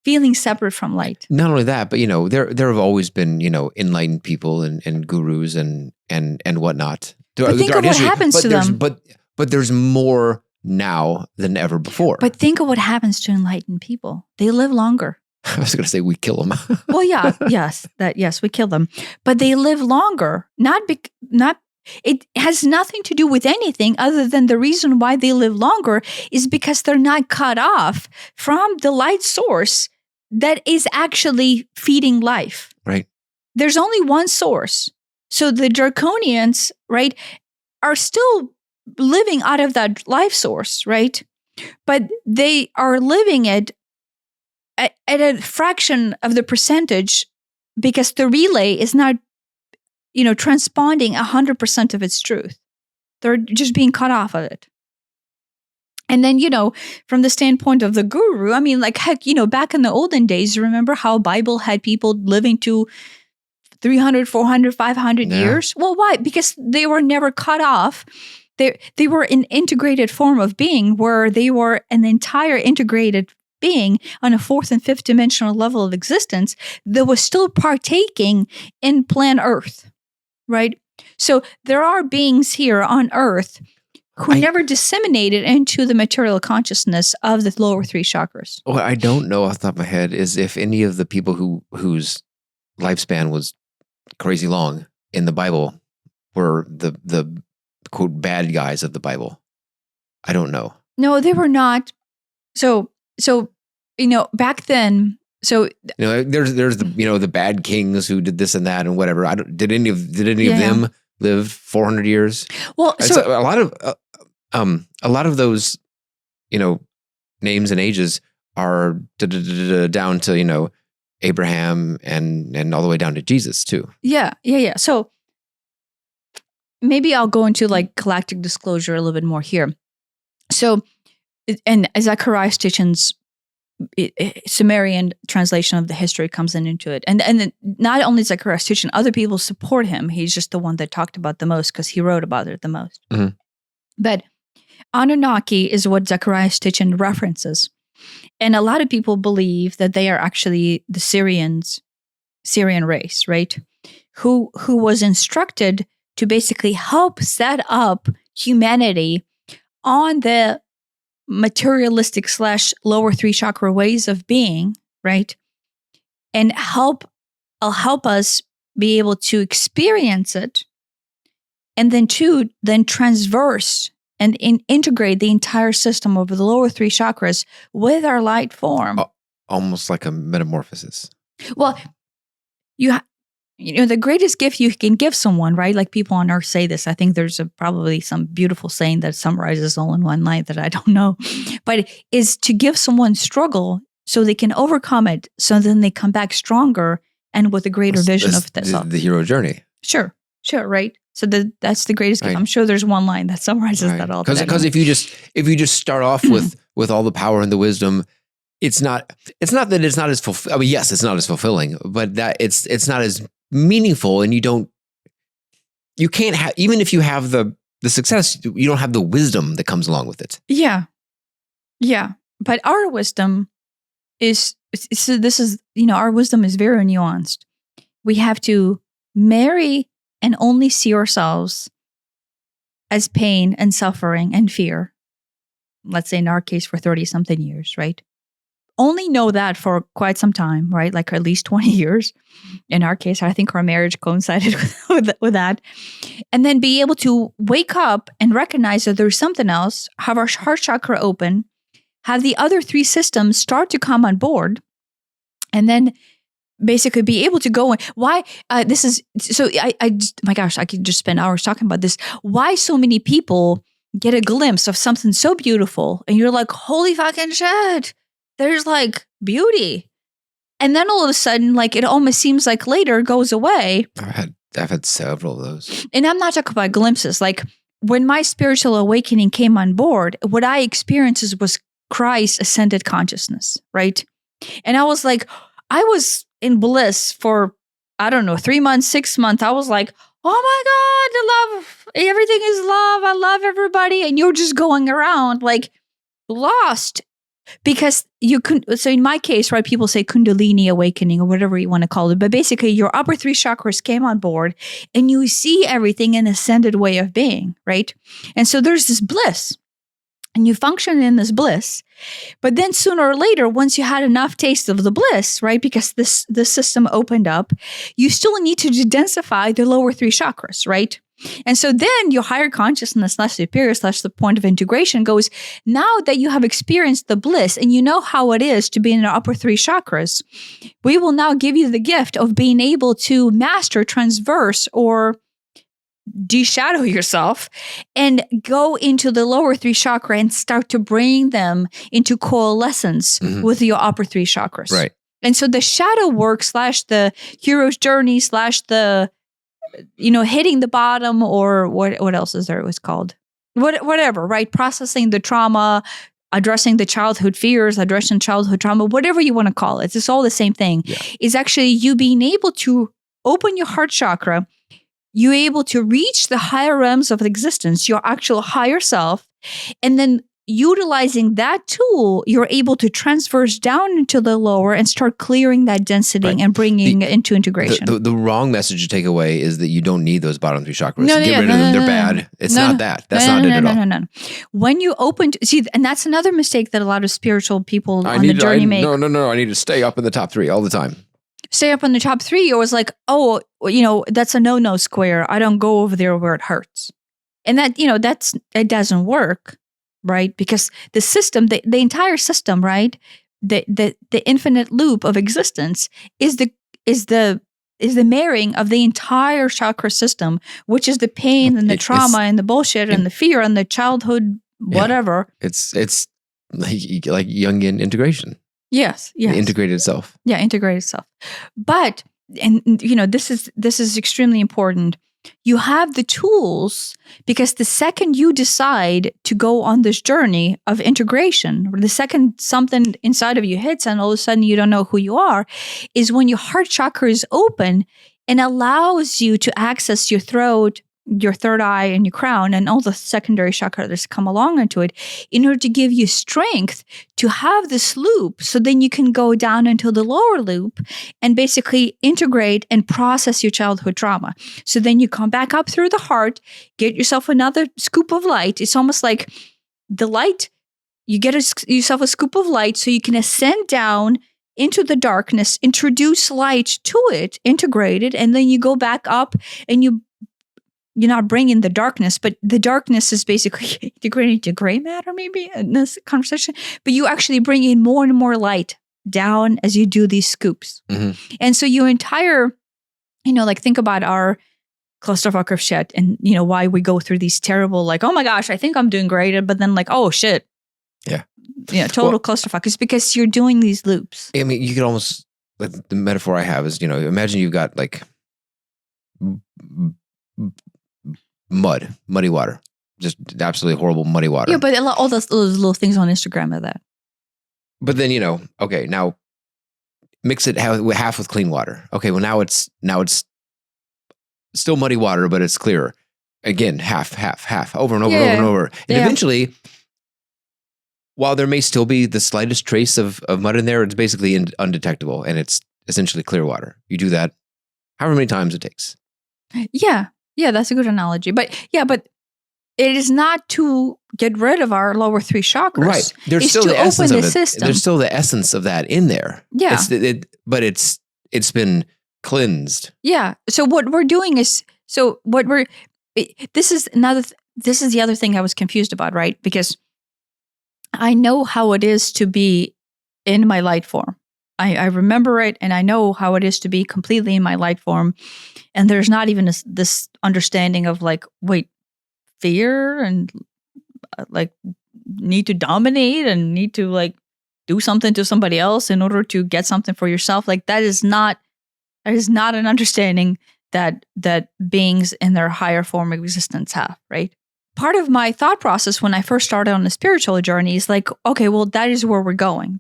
feeling separate from light. Not only that, but there have always been enlightened people and gurus and whatnot. But think of what happens to them. But there's more now than ever before. But think of what happens to enlightened people. They live longer. I was going to say we kill them. Well, yes, we kill them, but they live longer. It has nothing to do with anything other than the reason why they live longer is because they're not cut off from the light source that is actually feeding life. Right. There's only one source. So the Draconians, right, are still living out of that life source, right? But they are living it at a fraction of the percentage because the relay is not, transponding 100% of its truth. They're just being cut off of it. And then, from the standpoint of the guru, I mean, like, heck, back in the olden days, remember how Bible had people living to 300, 400, 500 years? Well, why? Because they were never cut off They were an integrated form of being where they were an entire integrated being on a fourth and fifth dimensional level of existence that was still partaking in plan Earth, right? So there are beings here on Earth who never disseminated into the material consciousness of the lower three chakras. What I don't know off the top of my head is if any of the people whose lifespan was crazy long in the Bible were the quote bad guys of the Bible. I don't know. No, they were not. So back then. So there's the the bad kings who did this and that and whatever. Did any of them live 400 years? Well, so a lot of those names and ages are down to Abraham and all the way down to Jesus too. Yeah. So maybe I'll go into like galactic disclosure a little bit more here. So, and Zechariah Sitchin's Sumerian translation of the history comes into it. And then not only Zechariah Sitchin, other people support him. He's just the one that talked about the most because he wrote about it the most. Mm-hmm. But Anunnaki is what Zechariah Sitchin references. And a lot of people believe that they are actually the Syrian race, right? Who was instructed to basically help set up humanity on the materialistic / lower three chakra ways of being, right? And help us be able to experience it, and then transverse and integrate the entire system of the lower three chakras with our light form. Almost like a metamorphosis. Well, the greatest gift you can give someone, right? Like people on Earth say this. I think there's probably some beautiful saying that summarizes all in one line that I don't know. But is to give someone struggle so they can overcome it, so then they come back stronger and with a greater vision of themselves. The hero journey. Sure, right? So that's the greatest gift. Right. I'm sure there's one line that summarizes that all. Because if you just start off with all the power and the wisdom, it's not that it's not as fulfilling. I mean, yes, it's not as fulfilling, but that it's not as meaningful, and you can't have, even if you have the success, you don't have the wisdom that comes along with it. Yeah. But our wisdom is our wisdom is very nuanced. We have to marry and only see ourselves as pain and suffering and fear. Let's say in our case for 30-something years, right? Only know that for quite some time, right? Like at least 20 years. In our case, I think our marriage coincided with that. And then be able to wake up and recognize that there's something else, have our heart chakra open, have the other three systems start to come on board, and then basically be able to go in. Why this is so my gosh, I could just spend hours talking about this. Why so many people get a glimpse of something so beautiful and you're like, holy fucking shit, there's like beauty. And then all of a sudden, like it almost seems like later goes away. I've had several of those. And I'm not talking about glimpses. Like when my spiritual awakening came on board, what I experienced was Christ ascended consciousness, right? And I was like, I was in bliss for, I don't know, 3 months, 6 months. I was like, oh my God, the love, everything is love. I love everybody. And you're just going around like lost because you couldn't. So in my case, right, people say Kundalini awakening or whatever you want to call it. But basically your upper three chakras came on board and you see everything in an ascended way of being, right? And so there's this bliss. And you function in this bliss. But then sooner or later, once you had enough taste of the bliss, right, because this system opened up, you still need to densify the lower three chakras, right? And so then your higher consciousness / superior / the point of integration goes, now that you have experienced the bliss and you know how it is to be in the upper three chakras, we will now give you the gift of being able to master transverse or de-shadow yourself and go into the lower three chakra and start to bring them into coalescence with your upper three chakras. Right. And so the shadow work / the hero's journey / the, hitting the bottom or what else is there? It was called whatever, right? Processing the trauma, addressing the childhood fears, addressing childhood trauma, whatever you want to call it. It's all the same thing. Yeah. Is actually you being able to open your heart chakra. you're able to reach the higher realms of existence, your actual higher self, and then utilizing that tool, you're able to transverse down into the lower and start clearing that density and bringing it into integration. The wrong message to take away is that you don't need those bottom 3 chakras. Get rid of them. They're bad. It's not that. That's not it at all. No. When you open, and that's another mistake that a lot of spiritual people on the journey make. No. I need to stay up in the top 3 all the time. Stay up in the top 3. It was like, oh, that's a no square. I don't go over there where it hurts. And that, it doesn't work. Right? Because the system, the entire system, right? The infinite loop of existence is the marrying of the entire chakra system, which is the pain and the trauma and the bullshit and the fear and the childhood, whatever. It's like Jungian integration. Yes. The integrated self. Yeah, integrated self. But this is extremely important. You have the tools, because the second you decide to go on this journey of integration, or the second something inside of you hits and all of a sudden you don't know who you are, is when your heart chakra is open and allows you to access your throat, your third eye, and your crown, and all the secondary chakras that come along into it, in order to give you strength to have this loop, so then you can go down into the lower loop and basically integrate and process your childhood trauma. So then you come back up through the heart, get yourself another scoop of light. It's almost like the light, you get yourself a scoop of light so you can ascend down into the darkness, introduce light to it, integrate it, and then you go back up and you're not bringing the darkness, but the darkness is basically integrating to gray matter, maybe, in this conversation. But you actually bring in more and more light down as you do these scoops. Mm-hmm. And so your entire, think about our clusterfuck of shit and, why we go through these terrible, like, oh my gosh, I think I'm doing great. But then like, oh shit. Yeah. Total clusterfuck. It's because you're doing these loops. I mean, you could almost, like, the metaphor I have is, imagine you've got like muddy water, just absolutely horrible muddy water. Yeah, but all those little things on Instagram are that. But then, okay, now mix it half with clean water. Okay, well now it's still muddy water, but it's clearer. Again, half, over and over and over. And eventually, while there may still be the slightest trace of mud in there, it's basically undetectable, and it's essentially clear water. You do that however many times it takes. Yeah, that's a good analogy. But it is not to get rid of our lower 3 chakras. Right. There's still the essence of it. There's still the essence of that in there. Yeah. But it's been cleansed. Yeah. So what we're doing is, this is the other thing I was confused about, right? Because I know how it is to be in my light form. I remember it, and I know how it is to be completely in my light form. And there's not even this understanding of like, wait, fear and like need to dominate and need to like do something to somebody else in order to get something for yourself. Like that is not an understanding that beings in their higher form of existence have, right? Part of my thought process when I first started on the spiritual journey is like, okay, well, that is where we're going.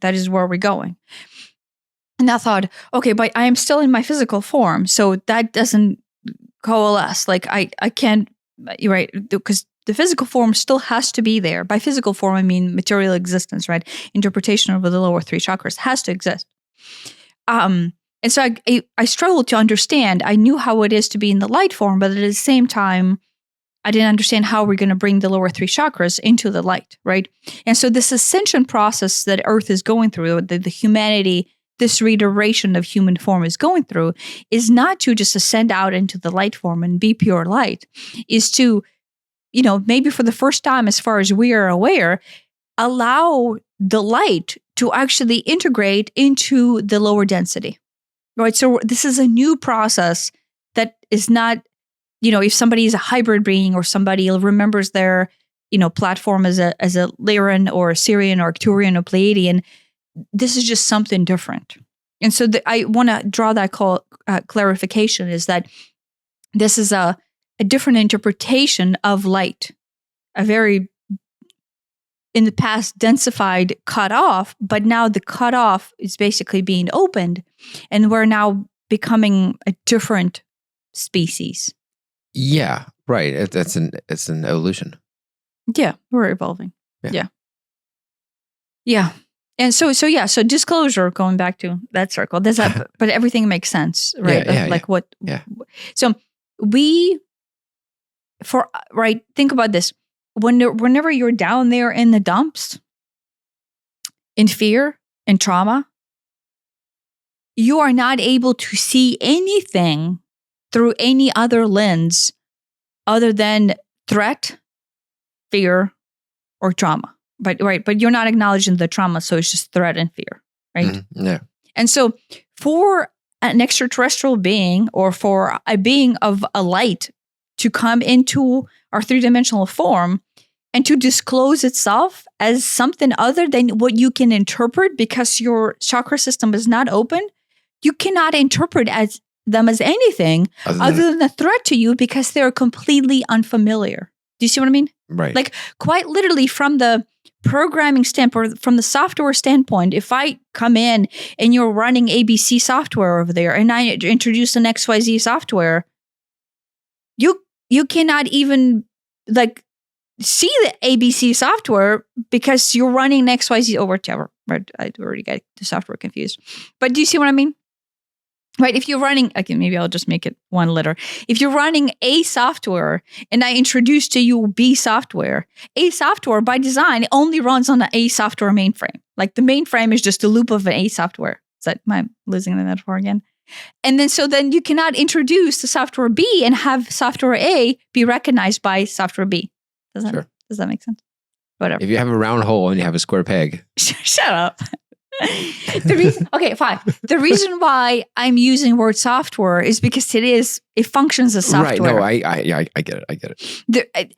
And I thought, okay, but I am still in my physical form, so that doesn't coalesce. Like I can't, you're right, because the physical form still has to be there. By physical form, I mean material existence, right? Interpretation of the lower 3 chakras has to exist. And so I struggled to understand. I knew how it is to be in the light form, but at the same time, I didn't understand how we're going to bring the lower 3 chakras into the light, right? And so this ascension process that Earth is going through, the humanity, this reiteration of human form is going through, is not to just ascend out into the light form and be pure light, is to, maybe for the first time, as far as we are aware, allow the light to actually integrate into the lower density, right? So this is a new process that is not, if somebody is a hybrid being or somebody remembers their, platform as a Lyran or a Sirian or Arcturian or Pleiadian, this is just something different. And so I want to draw that clarification is that this is a different interpretation of light, a very, in the past, densified cutoff, but now the cutoff is basically being opened, and we're now becoming a different species. Yeah, right. It's an evolution. Yeah, we're evolving. Yeah. Yeah. And so disclosure, going back to that circle, does that, but everything makes sense, right? What? Yeah. So think about this. Whenever you're down there in the dumps, in fear and trauma, you are not able to see anything through any other lens other than threat, fear, or trauma. But you're not acknowledging the trauma, so it's just threat and fear, right? Mm-hmm. Yeah. And so for an extraterrestrial being or for a being of a light to come into our three-dimensional form and to disclose itself as something other than what you can interpret because your chakra system is not open, you cannot interpret them as anything other than a threat to you because they're completely unfamiliar. Do you see what I mean? Right. Like quite literally from the programming standpoint, from the software standpoint, if I come in and you're running ABC software over there and I introduce an XYZ software, you cannot even like see the ABC software because you're running an XYZ or whatever. Right? I already got the software confused. But do you see what I mean? Right, if you're running, okay, maybe I'll just make it one letter. If you're running A software and I introduce to you B software, A software by design only runs on the A software mainframe. Like the mainframe is just a loop of an A software. Am I losing the metaphor again? And then you cannot introduce the software B and have software A be recognized by software B. Does that make sense? Whatever. If you have a round hole and you have a square peg. Shut up. Fine. The reason why I'm using word software is because it functions as software. Right. No, I get it.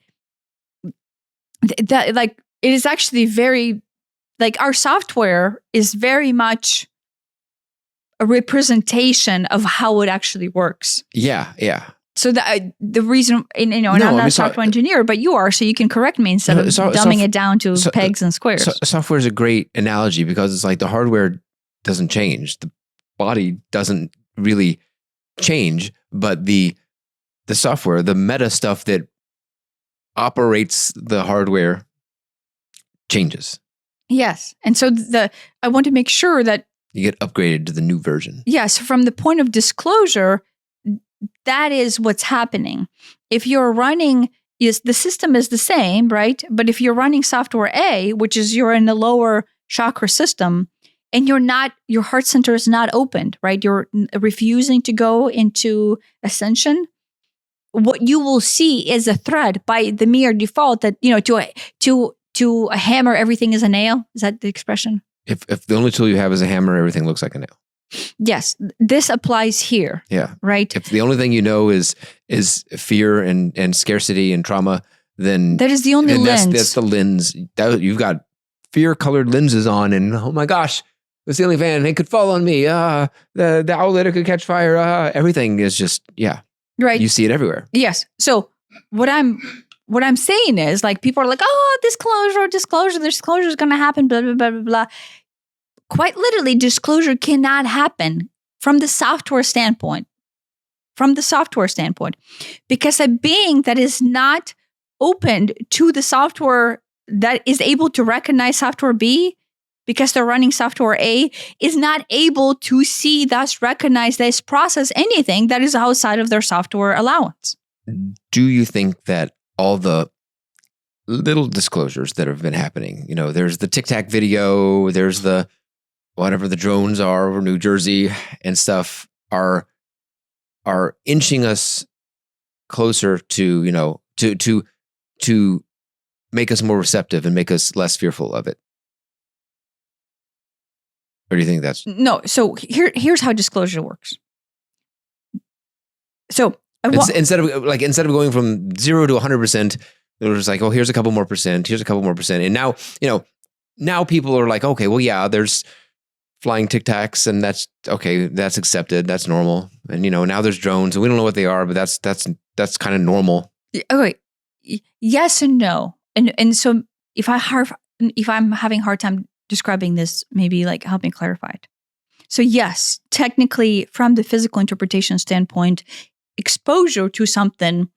It is actually very, like our software is very much a representation of how it actually works. Yeah. So the reason, and I'm not a software engineer, but you are, so you can correct me instead of dumbing it down to pegs and squares. Software is a great analogy because it's like the hardware doesn't change, the body doesn't really change, but the software, the meta stuff that operates the hardware changes. Yes, and so I want to make sure that you get upgraded to the new version. Yes, from the point of disclosure. That is what's happening. If you're running, the system is the same, right? But if you're running software A, which is you're in the lower chakra system, and your heart center is not opened, right? You're refusing to go into ascension. What you will see is a thread by the mere default that, to a hammer, everything is a nail. Is that the expression? If the only tool you have is a hammer, everything looks like a nail. Yes, this applies here. Yeah. Right. If the only thing you know is fear and scarcity and trauma, then that is the only lens. That's the lens. You've got fear-colored lenses on, and oh my gosh, the ceiling fan, it could fall on me. The outlet, it could catch fire. Everything is just right. You see it everywhere. Yes. So what I'm saying is, like, people are like, oh, disclosure is going to happen. Blah blah blah blah blah. Quite literally, disclosure cannot happen from the software standpoint. Because a being that is not opened to the software that is able to recognize software B, because they're running software A, is not able to see, thus recognize, thus process anything that is outside of their software allowance. Do you think that all the little disclosures that have been happening, there's the Tic Tac video, there's the whatever the drones are over New Jersey and stuff, are inching us closer to, to make us more receptive and make us less fearful of it? Or do you think that's... No. So here's how disclosure works. So instead of going from 0 to 100%, it was like, oh, here's a couple more percent. And now, now people are like, okay, well, yeah, there's flying Tic Tacs, and that's okay. That's accepted. That's normal. And now there's drones, and we don't know what they are, but that's kind of normal. Okay, yes and no. And so if I'm having a hard time describing this, maybe like help me clarify it. So yes, technically, from the physical interpretation standpoint, exposure to something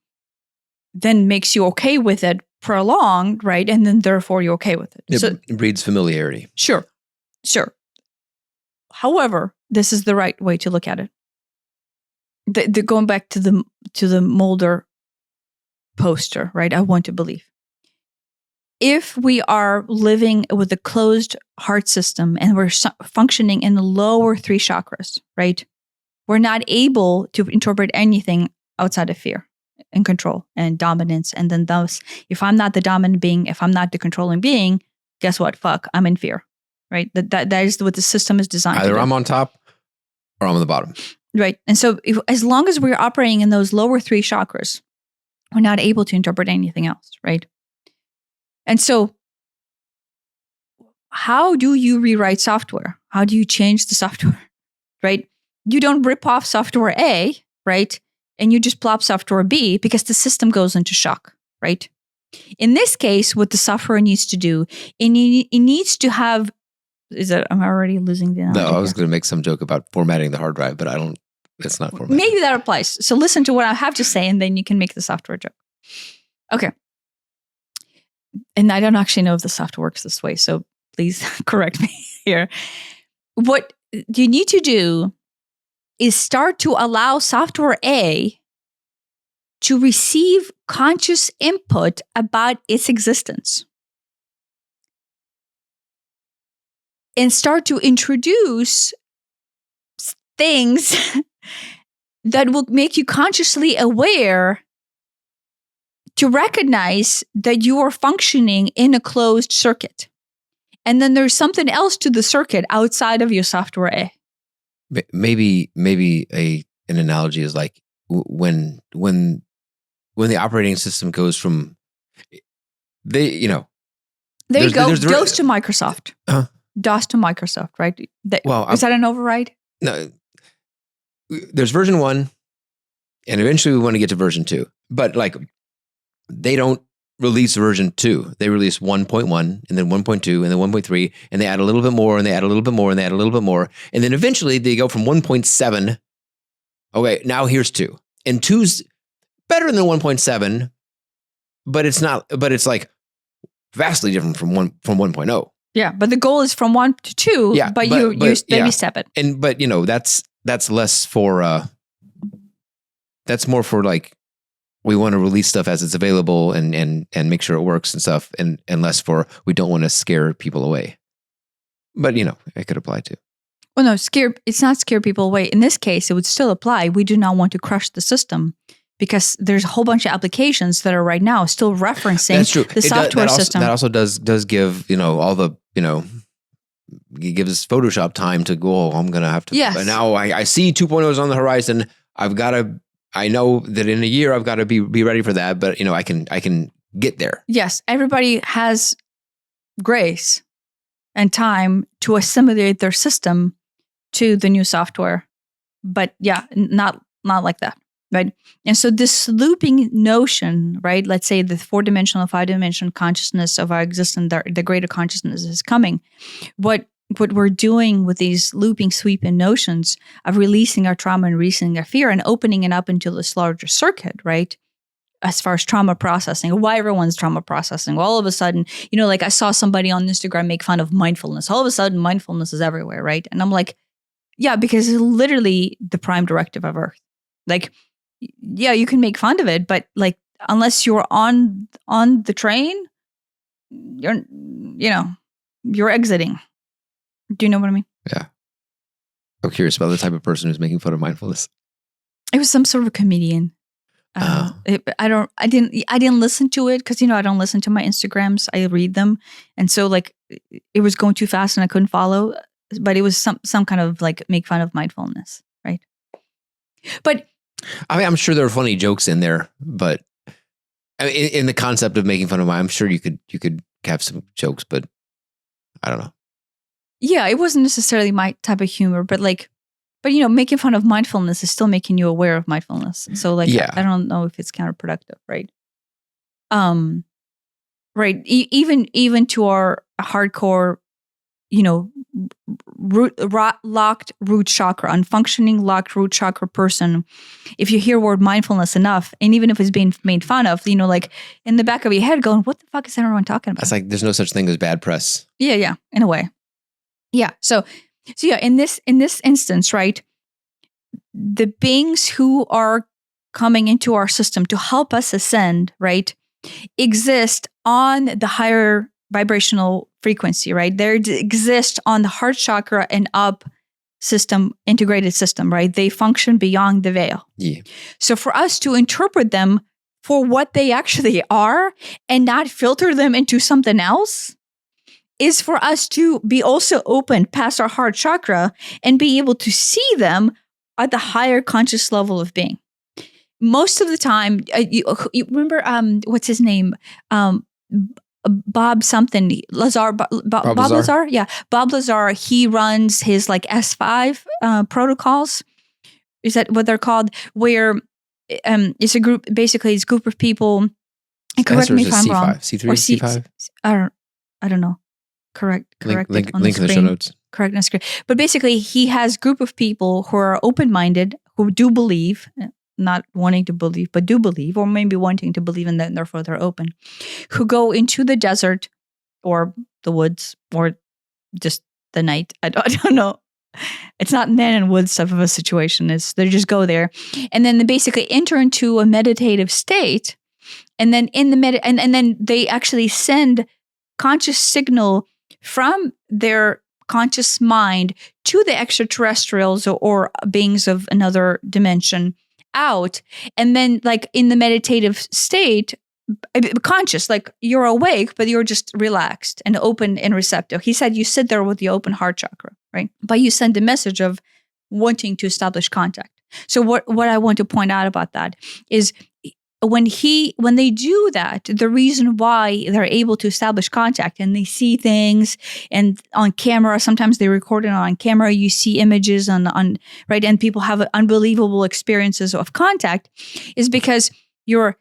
then makes you okay with it prolonged, right? And then therefore you're okay with it. It breeds familiarity. Sure. However, this is the right way to look at it. The going back to the Mulder poster, right? I want to believe. If we are living with a closed heart system and we're functioning in the lower 3 chakras, right? We're not able to interpret anything outside of fear and control and dominance. And then thus, if I'm not the dominant being, if I'm not the controlling being, guess what? Fuck, I'm in fear, right? That is what the system is designed to do. Either I'm on top or I'm on the bottom. Right. And so as long as we're operating in those lower 3 chakras, we're not able to interpret anything else, right? And so how do you rewrite software? How do you change the software, right? You don't rip off software A, right? And you just plop software B because the system goes into shock, right? In this case, what the software needs to do, it needs to have, am I already losing the analogy? No, I was going to make some joke about formatting the hard drive, but it's not formatting. Maybe that applies. So listen to what I have to say and then you can make the software joke. Okay. And I don't actually know if the software works this way, so please correct me here. What you need to do is start to allow software A to receive conscious input about its existence and start to introduce things that will make you consciously aware to recognize that you are functioning in a closed circuit. And then there's something else to the circuit outside of your software A. Maybe an analogy is like when the operating system goes from There you go. DOS to Microsoft. DOS to Microsoft, right? Is that an override? No. There's version 1, and eventually we want to get to version 2. But like, they don't release version 2. They release 1.1, and then 1.2, and then 1.3, and they add a little bit more, and they add a little bit more, and they add a little bit more. And then eventually they go from 1.7. Okay, now here's 2. And 2's better than 1.7, but it's like vastly different from 1.0. Yeah, but the goal is from 1 to 2, yeah, but you baby step it. But that's less for that's more for like, we want to release stuff as it's available and make sure it works and stuff, and less for, we don't want to scare people away. But it could apply to. Well, no, it's not scare people away. In this case, it would still apply. We do not want to crush the system because there's a whole bunch of applications that are right now still referencing the software system. That also does give, all the, it gives us Photoshop time to go, I'm going to have to, yes. But now I see 2.0 is on the horizon. I know that in a year I've got to be ready for that, but I can get there. Yes, everybody has grace and time to assimilate their system to the new software, but yeah, not like that, right? And so this looping notion, right? Let's say the 4-dimensional, 5-dimensional consciousness of our existence, the greater consciousness is coming. What we're doing with these looping, sweeping notions of releasing our trauma and releasing our fear and opening it up into this larger circuit, right? As far as trauma processing, why everyone's trauma processing. All of a sudden, like I saw somebody on Instagram make fun of mindfulness. All of a sudden, mindfulness is everywhere, right? And I'm like, yeah, because it's literally the prime directive of Earth. Like, yeah, you can make fun of it, but like, unless you're on the train, you're exiting. Do you know what I mean? Yeah. I'm curious about the type of person who's making fun of mindfulness. It was some sort of a comedian. I didn't listen to it because I don't listen to my Instagrams. I read them, and so like it was going too fast and I couldn't follow. But it was some kind of like make fun of mindfulness, right? But I mean, I'm sure there are funny jokes in there, but I mean, in the concept of making fun of I'm sure you could have some jokes, but I don't know. Yeah, it wasn't necessarily my type of humor, but making fun of mindfulness is still making you aware of mindfulness. So like, yeah. I don't know if it's counterproductive, right? Right. Even to our hardcore locked root chakra, unfunctioning locked root chakra person, if you hear word mindfulness enough, and even if it's being made fun of, like in the back of your head going, what the fuck is everyone talking about? It's like there's no such thing as bad press. Yeah, in a way. Yeah. So yeah, in this instance, right, the beings who are coming into our system to help us ascend, right, exist on the higher vibrational frequency, right? They exist on the heart chakra and up system, integrated system, right? They function beyond the veil. Yeah. So for us to interpret them for what they actually are and not filter them into something else is for us to be also open past our heart chakra and be able to see them at the higher conscious level of being. Most of the time, you remember, what's his name? Bob something, Lazar, Bob Lazar? Yeah. Bob Lazar, he runs his like S5 protocols. Is that what they're called? Where it's a group, basically it's a group of people. And correct me if I'm C5, wrong. C3, Or C5? I don't know. Correct Link it on in the show notes. Correct on the screen. But basically, he has a group of people who are open-minded, who do believe, not wanting to believe, but do believe, or maybe wanting to believe, and then therefore they're open, who go into the desert or the woods or just the night. I don't know. It's not man and woods type of a situation. They just go there, and then they basically enter into a meditative state, and then in the and then they actually send conscious signal from their conscious mind to the extraterrestrials or beings of another dimension out. And then like in the meditative state, conscious, like you're awake, but you're just relaxed and open and receptive. He said you sit there with the open heart chakra, right? But you send a message of wanting to establish contact. So what I want to point out about that is when they do that, the reason why they're able to establish contact and they see things and on camera, sometimes they record it on camera, you see images on right, and people have unbelievable experiences of contact, is because you're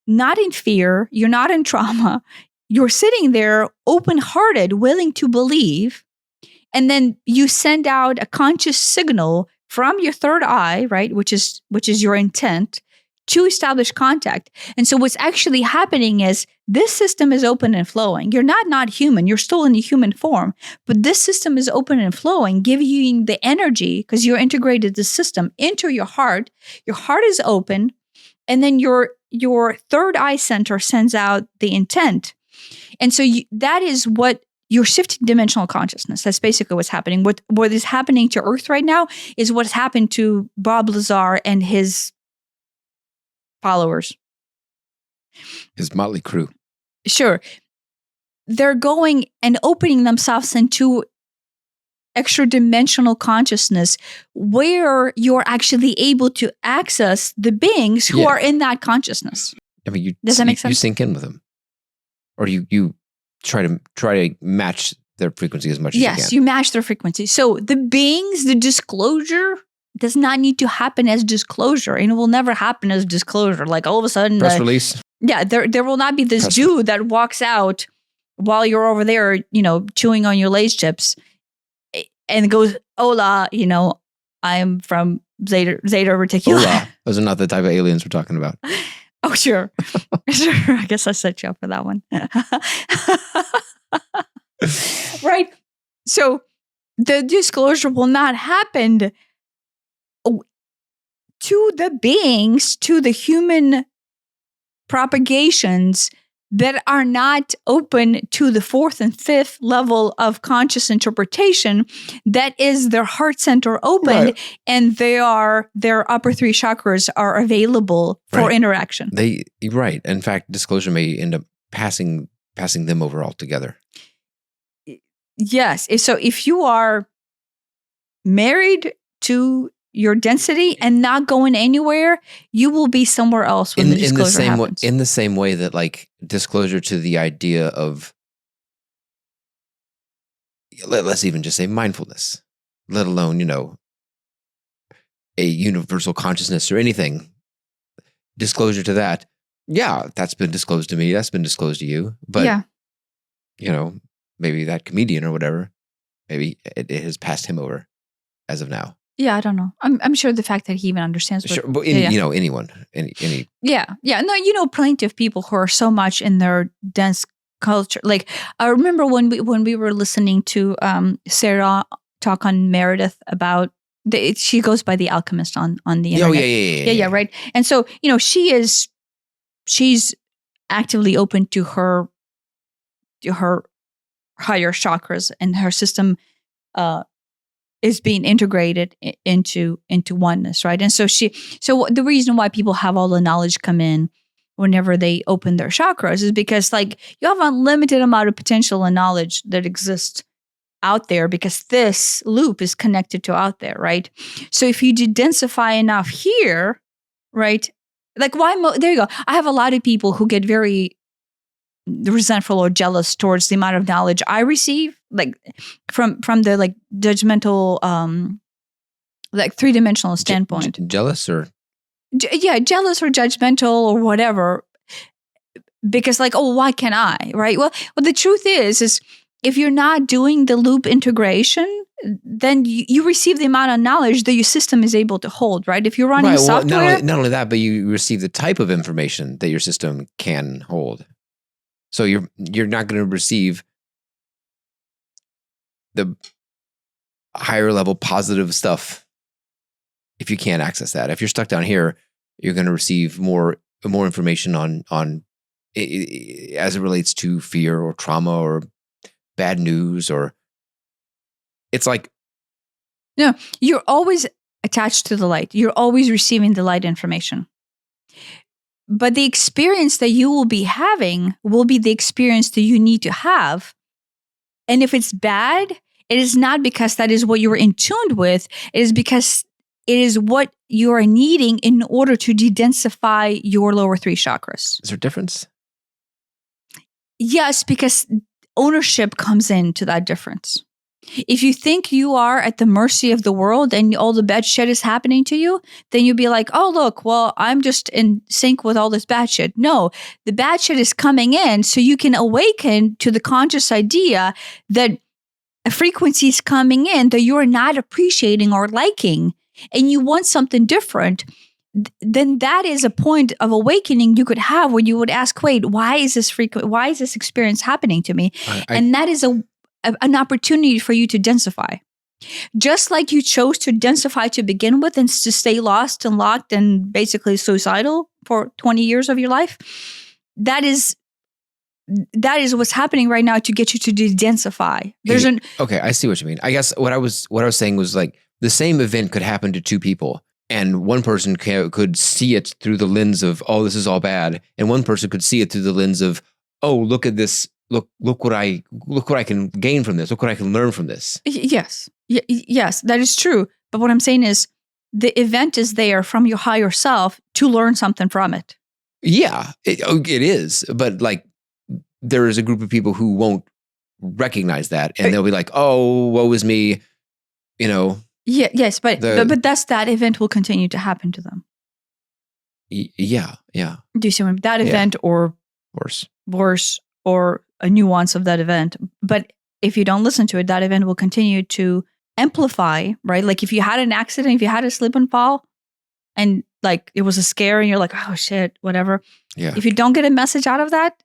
not in fear, you're not in trauma, you're sitting there open-hearted, willing to believe, and then you send out a conscious signal from your third eye, right, which is your intent, to establish contact. And so what's actually happening is this system is open and flowing. You're not human. You're still in the human form. But this system is open and flowing, giving you the energy because you're integrated the system into your heart. Your heart is open. And then your third eye center sends out the intent. And so that is what you're shifting dimensional consciousness. That's basically what's happening. What is happening to Earth right now is what's happened to Bob Lazar and his followers. His motley crew. Sure. They're going and opening themselves into extra dimensional consciousness where you're actually able to access the beings who are in that consciousness. I mean, does that make sense? You sink in with them, or you try to match their frequency as much as you can. Yes, you match their frequency. So the beings, the disclosure does not need to happen as disclosure, and it will never happen as disclosure. Like all of a sudden, press release. Yeah, there will not be this dude that walks out while you're over there, chewing on your Lay's chips, and goes, "Hola, I am from Zeta Reticuli." Hola, those are not the type of aliens we're talking about. Oh, sure, sure. I guess I set you up for that one, right? So the disclosure will not happen to the beings, to the human propagations that are not open to the fourth and fifth level of conscious interpretation. That is their heart center open, right, and their upper three chakras are available for interaction. Right. In fact, disclosure may end up passing them over altogether. Yes. So if you are married to your density and not going anywhere, you will be somewhere else when the disclosure happens. In the same way that like disclosure to the idea of, let's even just say mindfulness, let alone, a universal consciousness or anything, disclosure to that. Yeah, that's been disclosed to me. That's been disclosed to you. But, maybe that comedian or whatever Maybe it has passed him over as of now. Yeah, I don't know. I'm sure the fact that he even understands. Sure, but anyone, any. Yeah. No, plenty of people who are so much in their dense culture. Like I remember when we were listening to Sarah talk on Meredith about she goes by The Alchemist on the internet. Oh yeah, right. And so she's actively open to her higher chakras, and her system is being integrated into oneness, right? And so the reason why people have all the knowledge come in whenever they open their chakras is because like you have unlimited amount of potential and knowledge that exists out there, because this loop is connected to out there, right? So if you densify enough here, right? Like there you go. I have a lot of people who get very resentful or jealous towards the amount of knowledge I receive, like from the like judgmental, like 3-dimensional standpoint. Jealous or jealous or judgmental or whatever, because like, oh, why can't I? Right? Well, the truth is if you're not doing the loop integration, then you receive the amount of knowledge that your system is able to hold, right? If you're running software, well, not only that, but you receive the type of information that your system can hold. So you're not going to receive the higher level positive stuff if you can't access that. If you're stuck down here, you're going to receive more information on as it relates to fear or trauma or bad news, or it's like you're always attached to the light. You're always receiving the light information. But the experience that you will be having will be the experience that you need to have. And if it's bad, it is not because that is what you were in tune with. It is because it is what you are needing in order to de-densify your lower 3 chakras. Is there a difference? Yes, because ownership comes into that difference. If you think you are at the mercy of the world and all the bad shit is happening to you, then you'll be like, oh, look, well, I'm just in sync with all this bad shit. No, the bad shit is coming in so you can awaken to the conscious idea that a frequency is coming in that you're not appreciating or liking, and you want something different. Then that is a point of awakening you could have where you would ask, wait, why is this experience happening to me? And that is an opportunity for you to densify. Just like you chose to densify to begin with and to stay lost and locked and basically suicidal for 20 years of your life, that is what's happening right now to get you to de-densify. Okay, I see what you mean. I guess what I was saying was like the same event could happen to two people, and one person could see it through the lens of, oh, this is all bad, and one person could see it through the lens of, oh, look at this. Look what I can gain from this. Look what I can learn from this. Yes. Yes, that is true. But what I'm saying is the event is there from your higher self to learn something from it. Yeah, it is. But like, there is a group of people who won't recognize that, and they'll be like, oh, woe is me, Yeah, yes, but that event will continue to happen to them. Yeah. Do you see what I mean? That event or worse, or a nuance of that event. But if you don't listen to it, that event will continue to amplify, right? Like if you had an accident, if you had a slip and fall and like it was a scare and you're like, oh shit, whatever. Yeah. If you don't get a message out of that,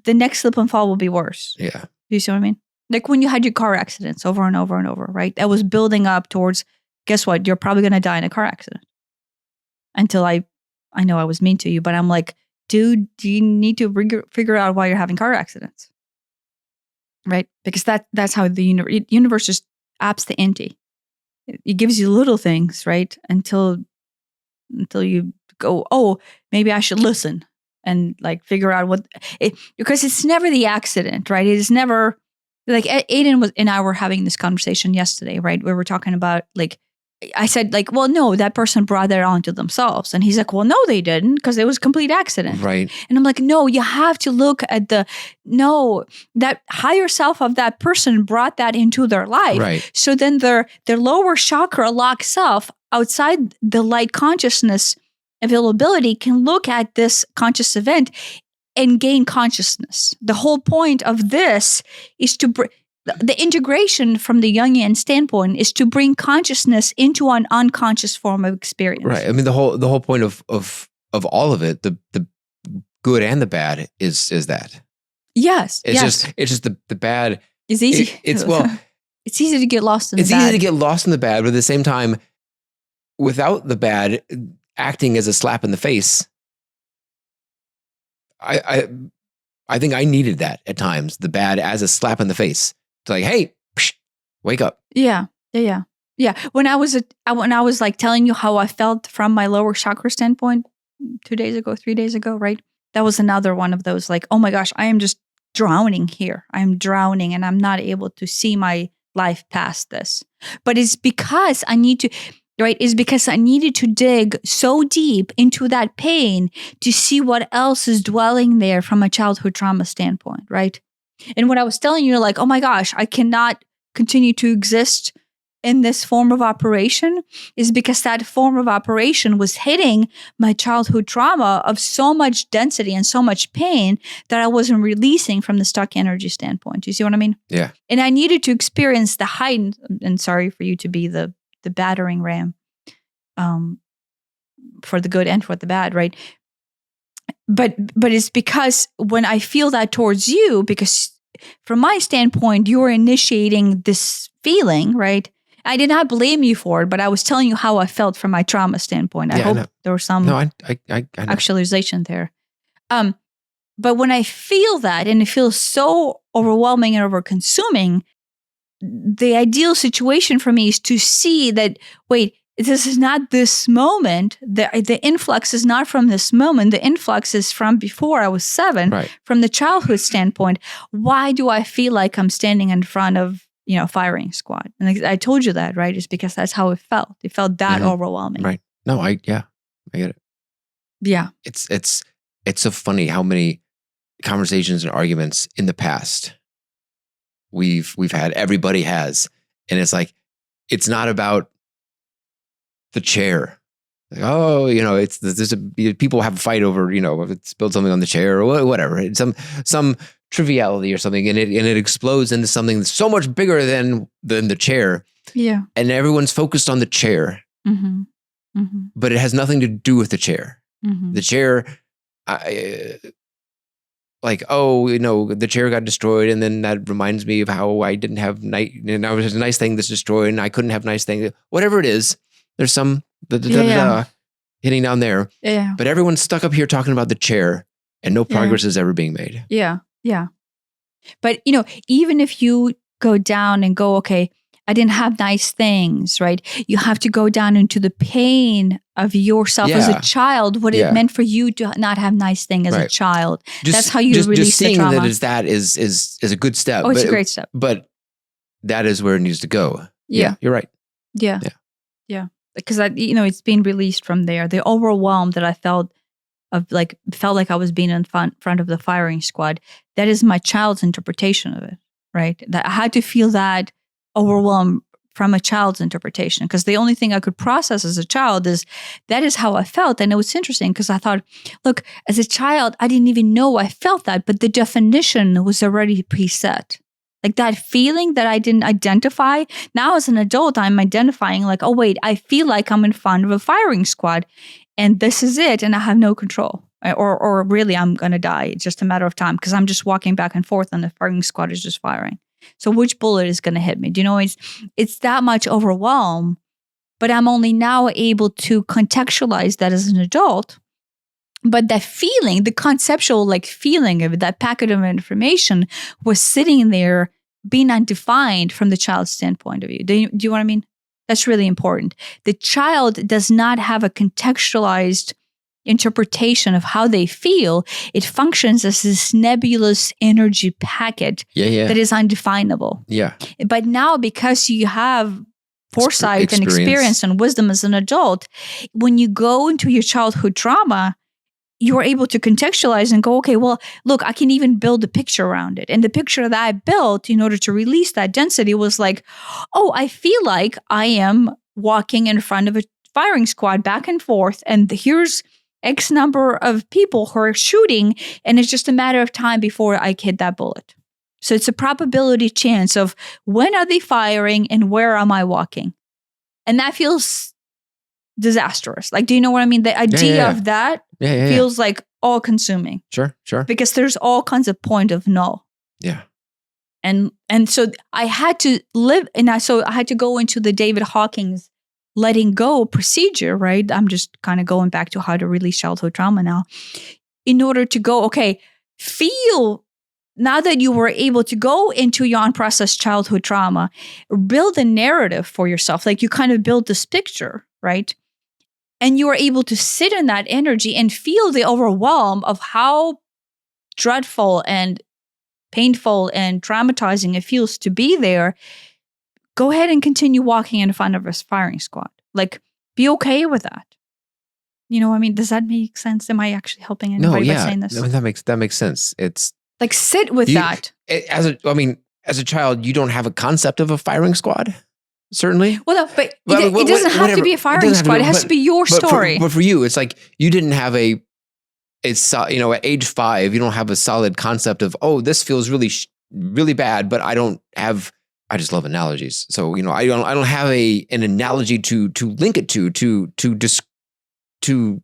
the next slip and fall will be worse. Yeah. Do you see what I mean? Like when you had your car accidents over and over and over, right? That was building up towards, guess what? You're probably going to die in a car accident. Until I know I was mean to you, but I'm like, dude, do you need to figure out why you're having car accidents? Right? Because that's how the universe just ups the ante. It gives you little things, right? Until you go, oh, maybe I should listen and like figure out because it's never the accident, right? It is never like Aiden and I were having this conversation yesterday, right? We were talking about like, I said like, well, no, that person brought that onto themselves. And he's like, well, no, they didn't, because it was a complete accident. Right. And I'm like, no, you have to look at that higher self of that person brought that into their life. Right. So then their lower chakra lock self outside the light consciousness availability can look at this conscious event and gain consciousness. The whole point of this is the integration from the Jungian standpoint is to bring consciousness into an unconscious form of experience. Right. I mean, the whole point of all of it, the good and the bad is that. Yes. It's just the bad. It's easy. It's easy to get lost in the bad. It's easy to get lost in the bad, but at the same time, without the bad acting as a slap in the face, I think I needed that at times. The bad as a slap in the face. It's like, hey, wake up. Yeah. When I was like telling you how I felt from my lower chakra standpoint 3 days ago, right? That was another one of those like, oh my gosh, I am just drowning here. I'm drowning and I'm not able to see my life past this. But it's because I need to, right? It's because I needed to dig so deep into that pain to see what else is dwelling there from a childhood trauma standpoint, right? And when I was telling you, like, oh my gosh, I cannot continue to exist in this form of operation, is because that form of operation was hitting my childhood trauma of so much density and so much pain that I wasn't releasing from the stuck energy standpoint. Do you see what I mean? Yeah. And I needed to experience the heightened, and sorry for you to be the battering ram for the good and for the bad, right? But it's because when I feel that towards you, because from my standpoint, you're initiating this feeling, right? I did not blame you for it, but I was telling you how I felt from my trauma standpoint. I hope there was some I actualization there. But when I feel that and it feels so overwhelming and over-consuming, the ideal situation for me is to see that, wait, this is not this moment. The influx is not from this moment. The influx is from before I was 7, right. From the childhood standpoint. Why do I feel like I'm standing in front of firing squad? And I told you that, right? It's because that's how it felt. It felt that overwhelming. Right. No, I get it. Yeah. It's so funny how many conversations and arguments in the past we've had, everybody has. And it's like, it's not about the chair. Like, oh, people have a fight over, if it's spilled something on the chair or whatever. Some triviality or something, and it explodes into something that's so much bigger than the chair. Yeah. And everyone's focused on the chair. Mm-hmm. Mm-hmm. But it has nothing to do with the chair. Mm-hmm. The chair, the chair got destroyed, and then that reminds me of how I didn't have and I was a nice thing that's destroyed, and I couldn't have nice things. Whatever it is, there's some hitting down there. Yeah. But everyone's stuck up here talking about the chair, and no progress is ever being made. Yeah. Yeah. But, even if you go down and go, okay, I didn't have nice things, right? You have to go down into the pain of yourself as a child, what it meant for you to not have nice thing as a child. That's how you release the trauma. Just seeing that is a good step. It's a great step. But that is where it needs to go. Yeah. You're right. Yeah. Because it's being released from there. The overwhelm that I felt like I was being in front of the firing squad. That is my child's interpretation of it, right? That I had to feel that overwhelm from a child's interpretation, because the only thing I could process as a child is that is how I felt. And it was interesting because I thought, look, as a child, I didn't even know I felt that, but the definition was already preset. Like that feeling that I didn't identify. Now as an adult, I'm identifying like, oh wait, I feel like I'm in front of a firing squad. And this is it, and I have no control. Or really, I'm going to die. It's just a matter of time because I'm just walking back and forth and the firing squad is just firing. So which bullet is going to hit me? Do you know, it's that much overwhelm, but I'm only now able to contextualize that as an adult. But that feeling, the conceptual feeling of it, that packet of information was sitting there being undefined from the child's standpoint of view. Do you know what I mean? That's really important. The child does not have a contextualized interpretation of how they feel. It functions as this nebulous energy packet that is undefinable. Yeah. But now, because you have foresight and experience and wisdom as an adult, when you go into your childhood trauma, you're able to contextualize and go, okay, well, look, I can even build a picture around it. And the picture that I built in order to release that density was like, oh, I feel like I am walking in front of a firing squad back and forth. And here's X number of people who are shooting. And it's just a matter of time before I hit that bullet. So it's a probability chance of when are they firing and where am I walking? And that feels disastrous. Like, do you know what I mean? The idea of that feels like all consuming. Sure. Because there's all kinds of point of no. Yeah. And so I had to live, so I had to go into the David Hawkins letting go procedure, right? I'm just kind of going back to how to release childhood trauma now. In order to go, okay, feel, now that you were able to go into your unprocessed childhood trauma, build a narrative for yourself. Like you kind of build this picture, right? And you are able to sit in that energy and feel the overwhelm of how dreadful and painful and traumatizing it feels to be there. Go ahead and continue walking in front of a firing squad. Like, be okay with that. You know what I mean? Does that make sense? Am I actually helping anybody by saying this? No, that makes sense. It's like, sit with that. As a child, you don't have a concept of a firing squad, certainly. Well, no, but it doesn't have to be a firing squad. It has to be your story. But for you, it's like you didn't have at age 5, you don't have a solid concept of, oh, this feels really, really bad, but I just love analogies. So, I don't have an analogy to link it to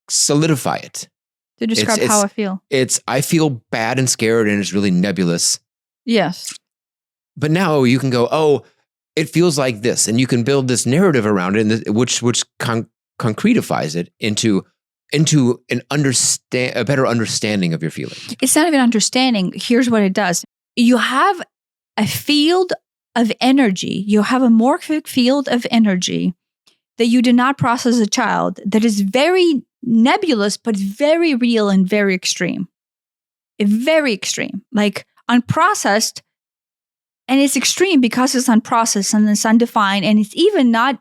solidify it. To describe how I feel. I feel bad and scared and it's really nebulous. Yes. But now you can go, oh, it feels like this. And you can build this narrative around it, which concretifies it into a better understanding of your feeling. It's not even understanding. Here's what it does. You have a field of energy. You have a morphic field of energy that you did not process as a child that is very nebulous, but very real and very extreme. Very extreme. Like unprocessed. And it's extreme because it's unprocessed and it's undefined and it's even not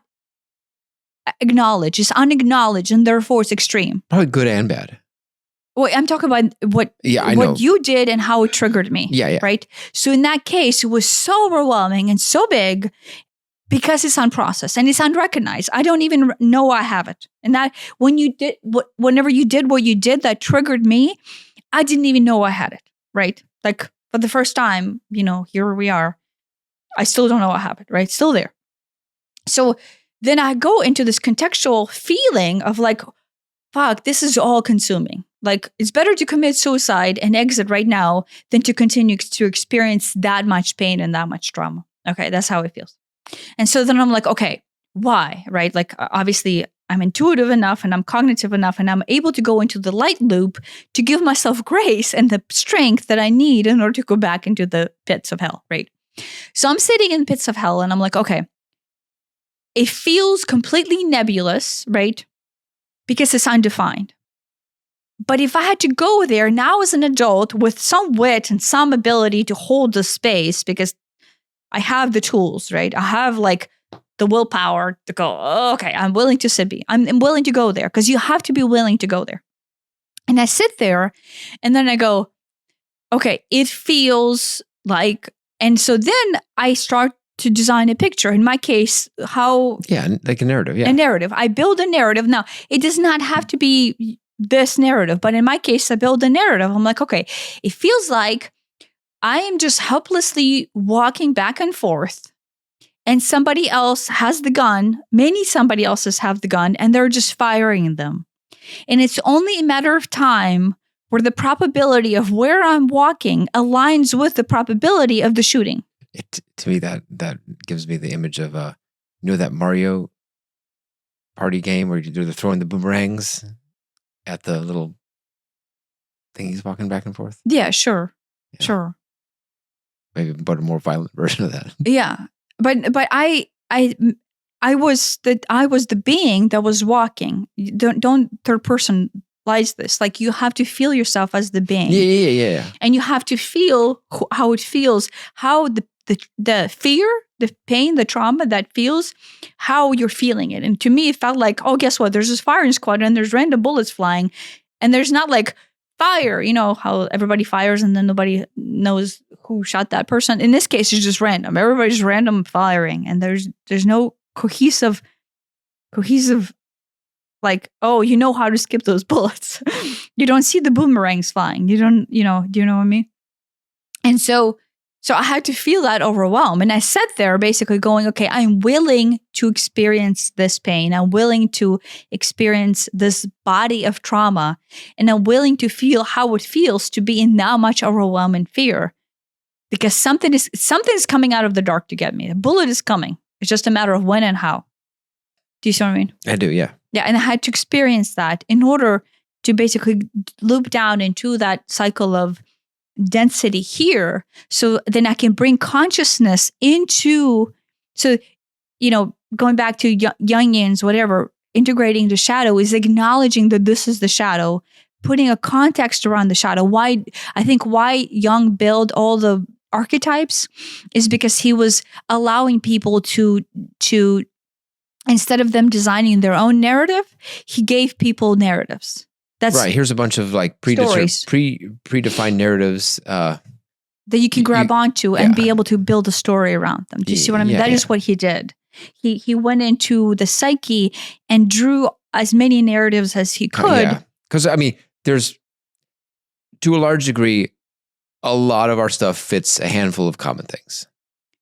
acknowledged. It's unacknowledged and therefore it's extreme. Probably good and bad. Well, I'm talking about what you did and how it triggered me. Yeah. Right? So in that case, it was so overwhelming and so big because it's unprocessed and it's unrecognized. I don't even know I have it. And that whenever you did what you did that triggered me, I didn't even know I had it. Right? Like for the first time, here we are. I still don't know I have it. Right? Still there. So then I go into this contextual feeling of like, fuck, this is all consuming. Like, it's better to commit suicide and exit right now than to continue to experience that much pain and that much trauma. Okay, that's how it feels. And so then I'm like, okay, why? Right? Like, obviously, I'm intuitive enough and I'm cognitive enough and I'm able to go into the light loop to give myself grace and the strength that I need in order to go back into the pits of hell, right? So I'm sitting in the pits of hell and I'm like, okay, it feels completely nebulous, right? Because it's undefined. But if I had to go there now as an adult with some wit and some ability to hold the space, because I have the tools, right? I have like the willpower to go, oh, okay, I'm willing to I'm willing to go there because you have to be willing to go there. And I sit there and then I go, okay, it feels like, and so then I start to design a picture. In my case, like a narrative. Yeah. A narrative. I build a narrative. Now, it does not have to be this narrative, but in my case, I build a narrative. I'm like, okay, it feels like I am just helplessly walking back and forth and somebody else has the gun. Somebody else's have the gun and they're just firing them. And it's only a matter of time where the probability of where I'm walking aligns with the probability of the shooting. To me, that gives me the image of, that Mario party game where they're throwing the boomerangs at the little thing he's walking back and forth. Yeah, sure. Yeah. Sure. Maybe but a more violent version of that. Yeah. But I was the being that was walking. Don't third person lies this. Like you have to feel yourself as the being. Yeah. And you have to feel how it feels, how the fear, the pain, the trauma that feels, how you're feeling it. And to me, it felt like, oh, guess what? There's this firing squad and there's random bullets flying. And there's not like fire, how everybody fires and then nobody knows who shot that person. In this case, it's just random. Everybody's random firing. And there's no cohesive, like, oh, you know how to skip those bullets. You don't see the boomerangs flying. You don't, do you know what I mean? And so I had to feel that overwhelm. And I sat there basically going, okay, I'm willing to experience this pain. I'm willing to experience this body of trauma. And I'm willing to feel how it feels to be in that much overwhelming fear. Because something's coming out of the dark to get me. The bullet is coming. It's just a matter of when and how. Do you see what I mean? I do, yeah. Yeah, and I had to experience that in order to basically loop down into that cycle of density here, so then I can bring consciousness into, so, going back to Jungians, whatever, integrating the shadow is acknowledging that this is the shadow, putting a context around the shadow. Why Jung built all the archetypes is because he was allowing people to instead of them designing their own narrative, he gave people narratives. That's right. Here's a bunch of like predefined narratives that you can grab onto and be able to build a story around them. Do you see what I mean? That is what he did. He went into the psyche and drew as many narratives as he could. Because there's, to a large degree, a lot of our stuff fits a handful of common things.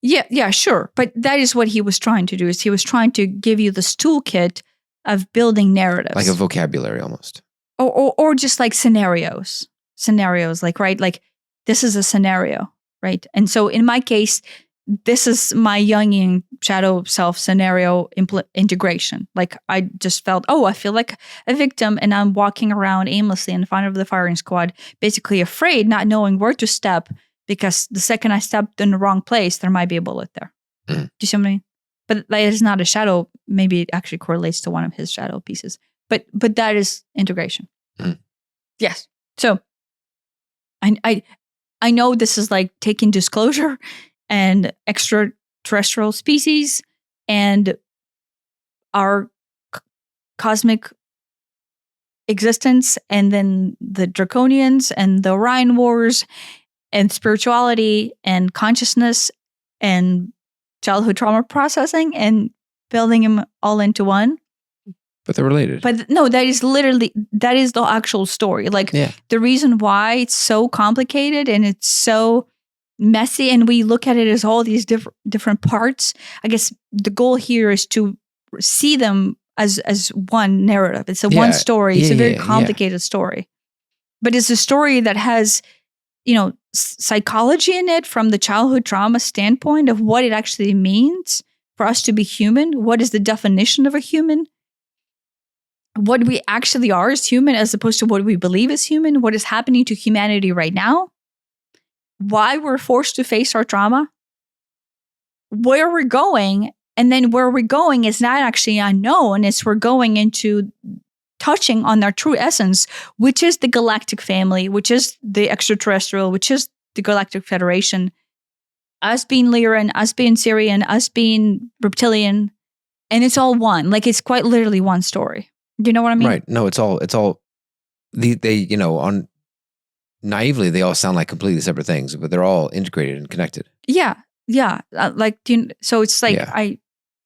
Yeah, sure. But that is what he was trying to do. Is he was trying to give you this toolkit of building narratives, like a vocabulary almost. Or just like scenarios, like, right? Like this is a scenario, right? And so in my case, this is my Jungian shadow self scenario integration. Like I just felt, I feel like a victim and I'm walking around aimlessly in front of the firing squad, basically afraid, not knowing where to step because the second I stepped in the wrong place, there might be a bullet there. Do you see what I mean? But that is not a shadow. Maybe it actually correlates to one of his shadow pieces. But that is integration. Yes. So I know this is like taking disclosure and extraterrestrial species and our cosmic existence, and then the Draconians and the Orion Wars and spirituality and consciousness and childhood trauma processing and building them all into one. But they're related. But no, that is the actual story. Like the reason why it's so complicated and it's so messy and we look at it as all these different parts. I guess the goal here is to see them as one narrative. It's one story. It's a very complicated story. But it's a story that has, psychology in it from the childhood trauma standpoint of what it actually means for us to be human. What is the definition of a human? What we actually are as human as opposed to what we believe is human, what is happening to humanity right now, why we're forced to face our trauma, where we're going, and then where we're going is not actually unknown. It's we're going into touching on their true essence, which is the galactic family, which is the extraterrestrial, which is the Galactic Federation, us being Lyran, us being Sirian, us being reptilian, and it's all one. Like it's quite literally one story. Do you know what I mean? Right. No, it's all they on naively, they all sound like completely separate things, but they're all integrated and connected. Yeah. So it's like, I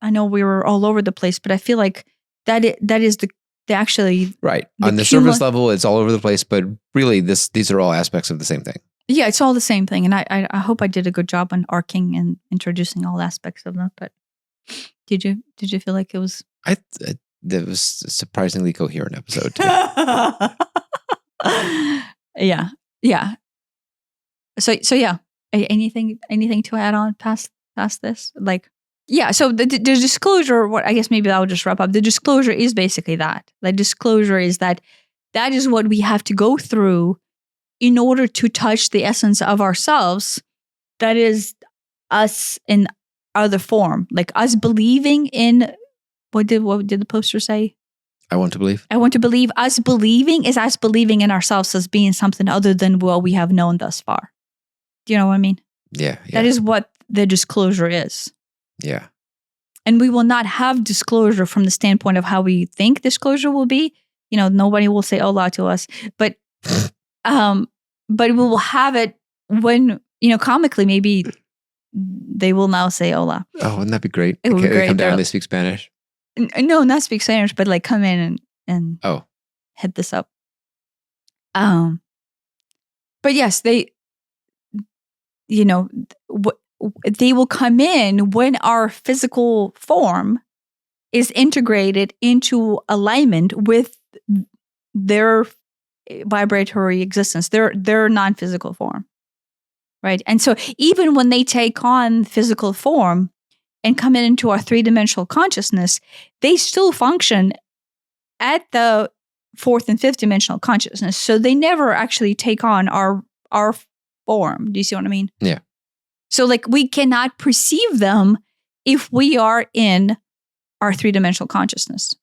know we were all over the place, but I feel like that is the actually. Right. On the surface level, it's all over the place, but really these are all aspects of the same thing. Yeah, it's all the same thing. And I hope I did a good job on arcing and introducing all aspects of that. But did you feel like it was? That was a surprisingly coherent episode too. Yeah. So yeah. Anything to add on past this? Like, yeah. So the disclosure. What I guess maybe I'll just wrap up. The disclosure is basically that. The disclosure is that is what we have to go through in order to touch the essence of ourselves. That is us in other form, like us believing in. What did the poster say? I want to believe. I want to believe. Us believing is us believing in ourselves as being something other than what we have known thus far. Do you know what I mean? Yeah. That is what the disclosure is. Yeah. And we will not have disclosure from the standpoint of how we think disclosure will be. Nobody will say "Hola" to us, but we will have it when comically maybe they will now say "Hola." Oh, wouldn't that be great? It would be great. Come down. They speak Spanish. No, not speak Spanish, but like come in and head this up. But yes, they will come in when our physical form is integrated into alignment with their vibratory existence, their non-physical form, right? And so even when they take on physical form and come into our three-dimensional consciousness, they still function at the fourth and fifth dimensional consciousness. So they never actually take on our form. Do you see what I mean? Yeah. So like we cannot perceive them if we are in our three-dimensional consciousness.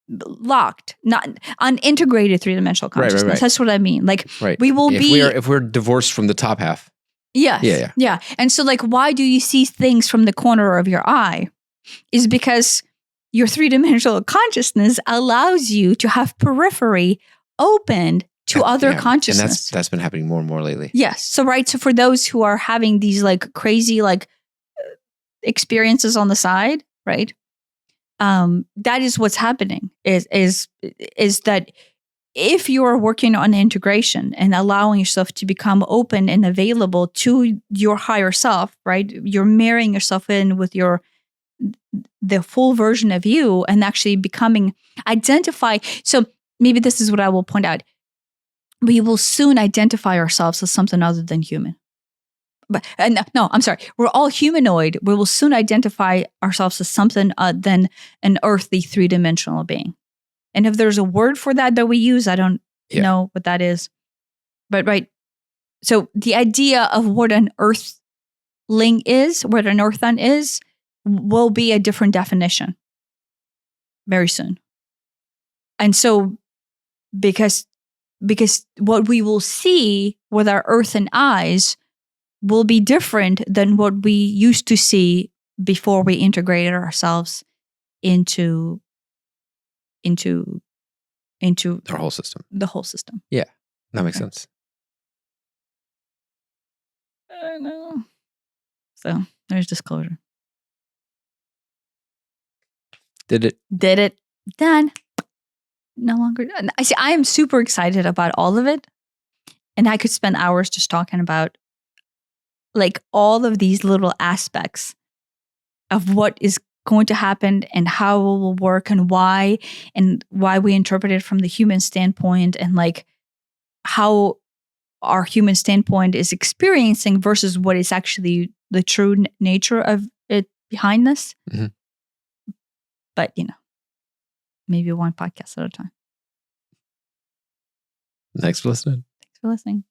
Locked, not unintegrated three-dimensional consciousness. Right. That's what I mean. Like Right. we will if we're divorced from the top half. Yes. Yeah. And so like why do you see things from the corner of your eye? Is because your three-dimensional consciousness allows you to have periphery opened to other consciousness. And that's been happening more and more lately. Yes. So so for those who are having these like crazy like experiences on the side, right? That is what's happening is that if you are working on integration and allowing yourself to become open and available to your higher self, right? You're marrying yourself in with the full version of you and actually becoming identify. So maybe this is what I will point out. We will soon identify ourselves as something other than human. But no, I'm sorry. We're all humanoid. We will soon identify ourselves as something than an earthly three-dimensional being. And if there's a word for that we use, I don't know what that is. But right. So the idea of what an earthling is, what an earthan is, will be a different definition very soon. And so because what we will see with our earthen eyes will be different than what we used to see before we integrated ourselves into our whole system. The whole system. Yeah, that makes sense. I know. So there's disclosure. Did it. Done. No longer. I see. I am super excited about all of it. And I could spend hours just talking about like all of these little aspects of what is going to happen and how it will work and why we interpret it from the human standpoint and like how our human standpoint is experiencing versus what is actually the true nature of it behind this. Mm-hmm. But, maybe one podcast at a time. Thanks for listening. Thanks for listening.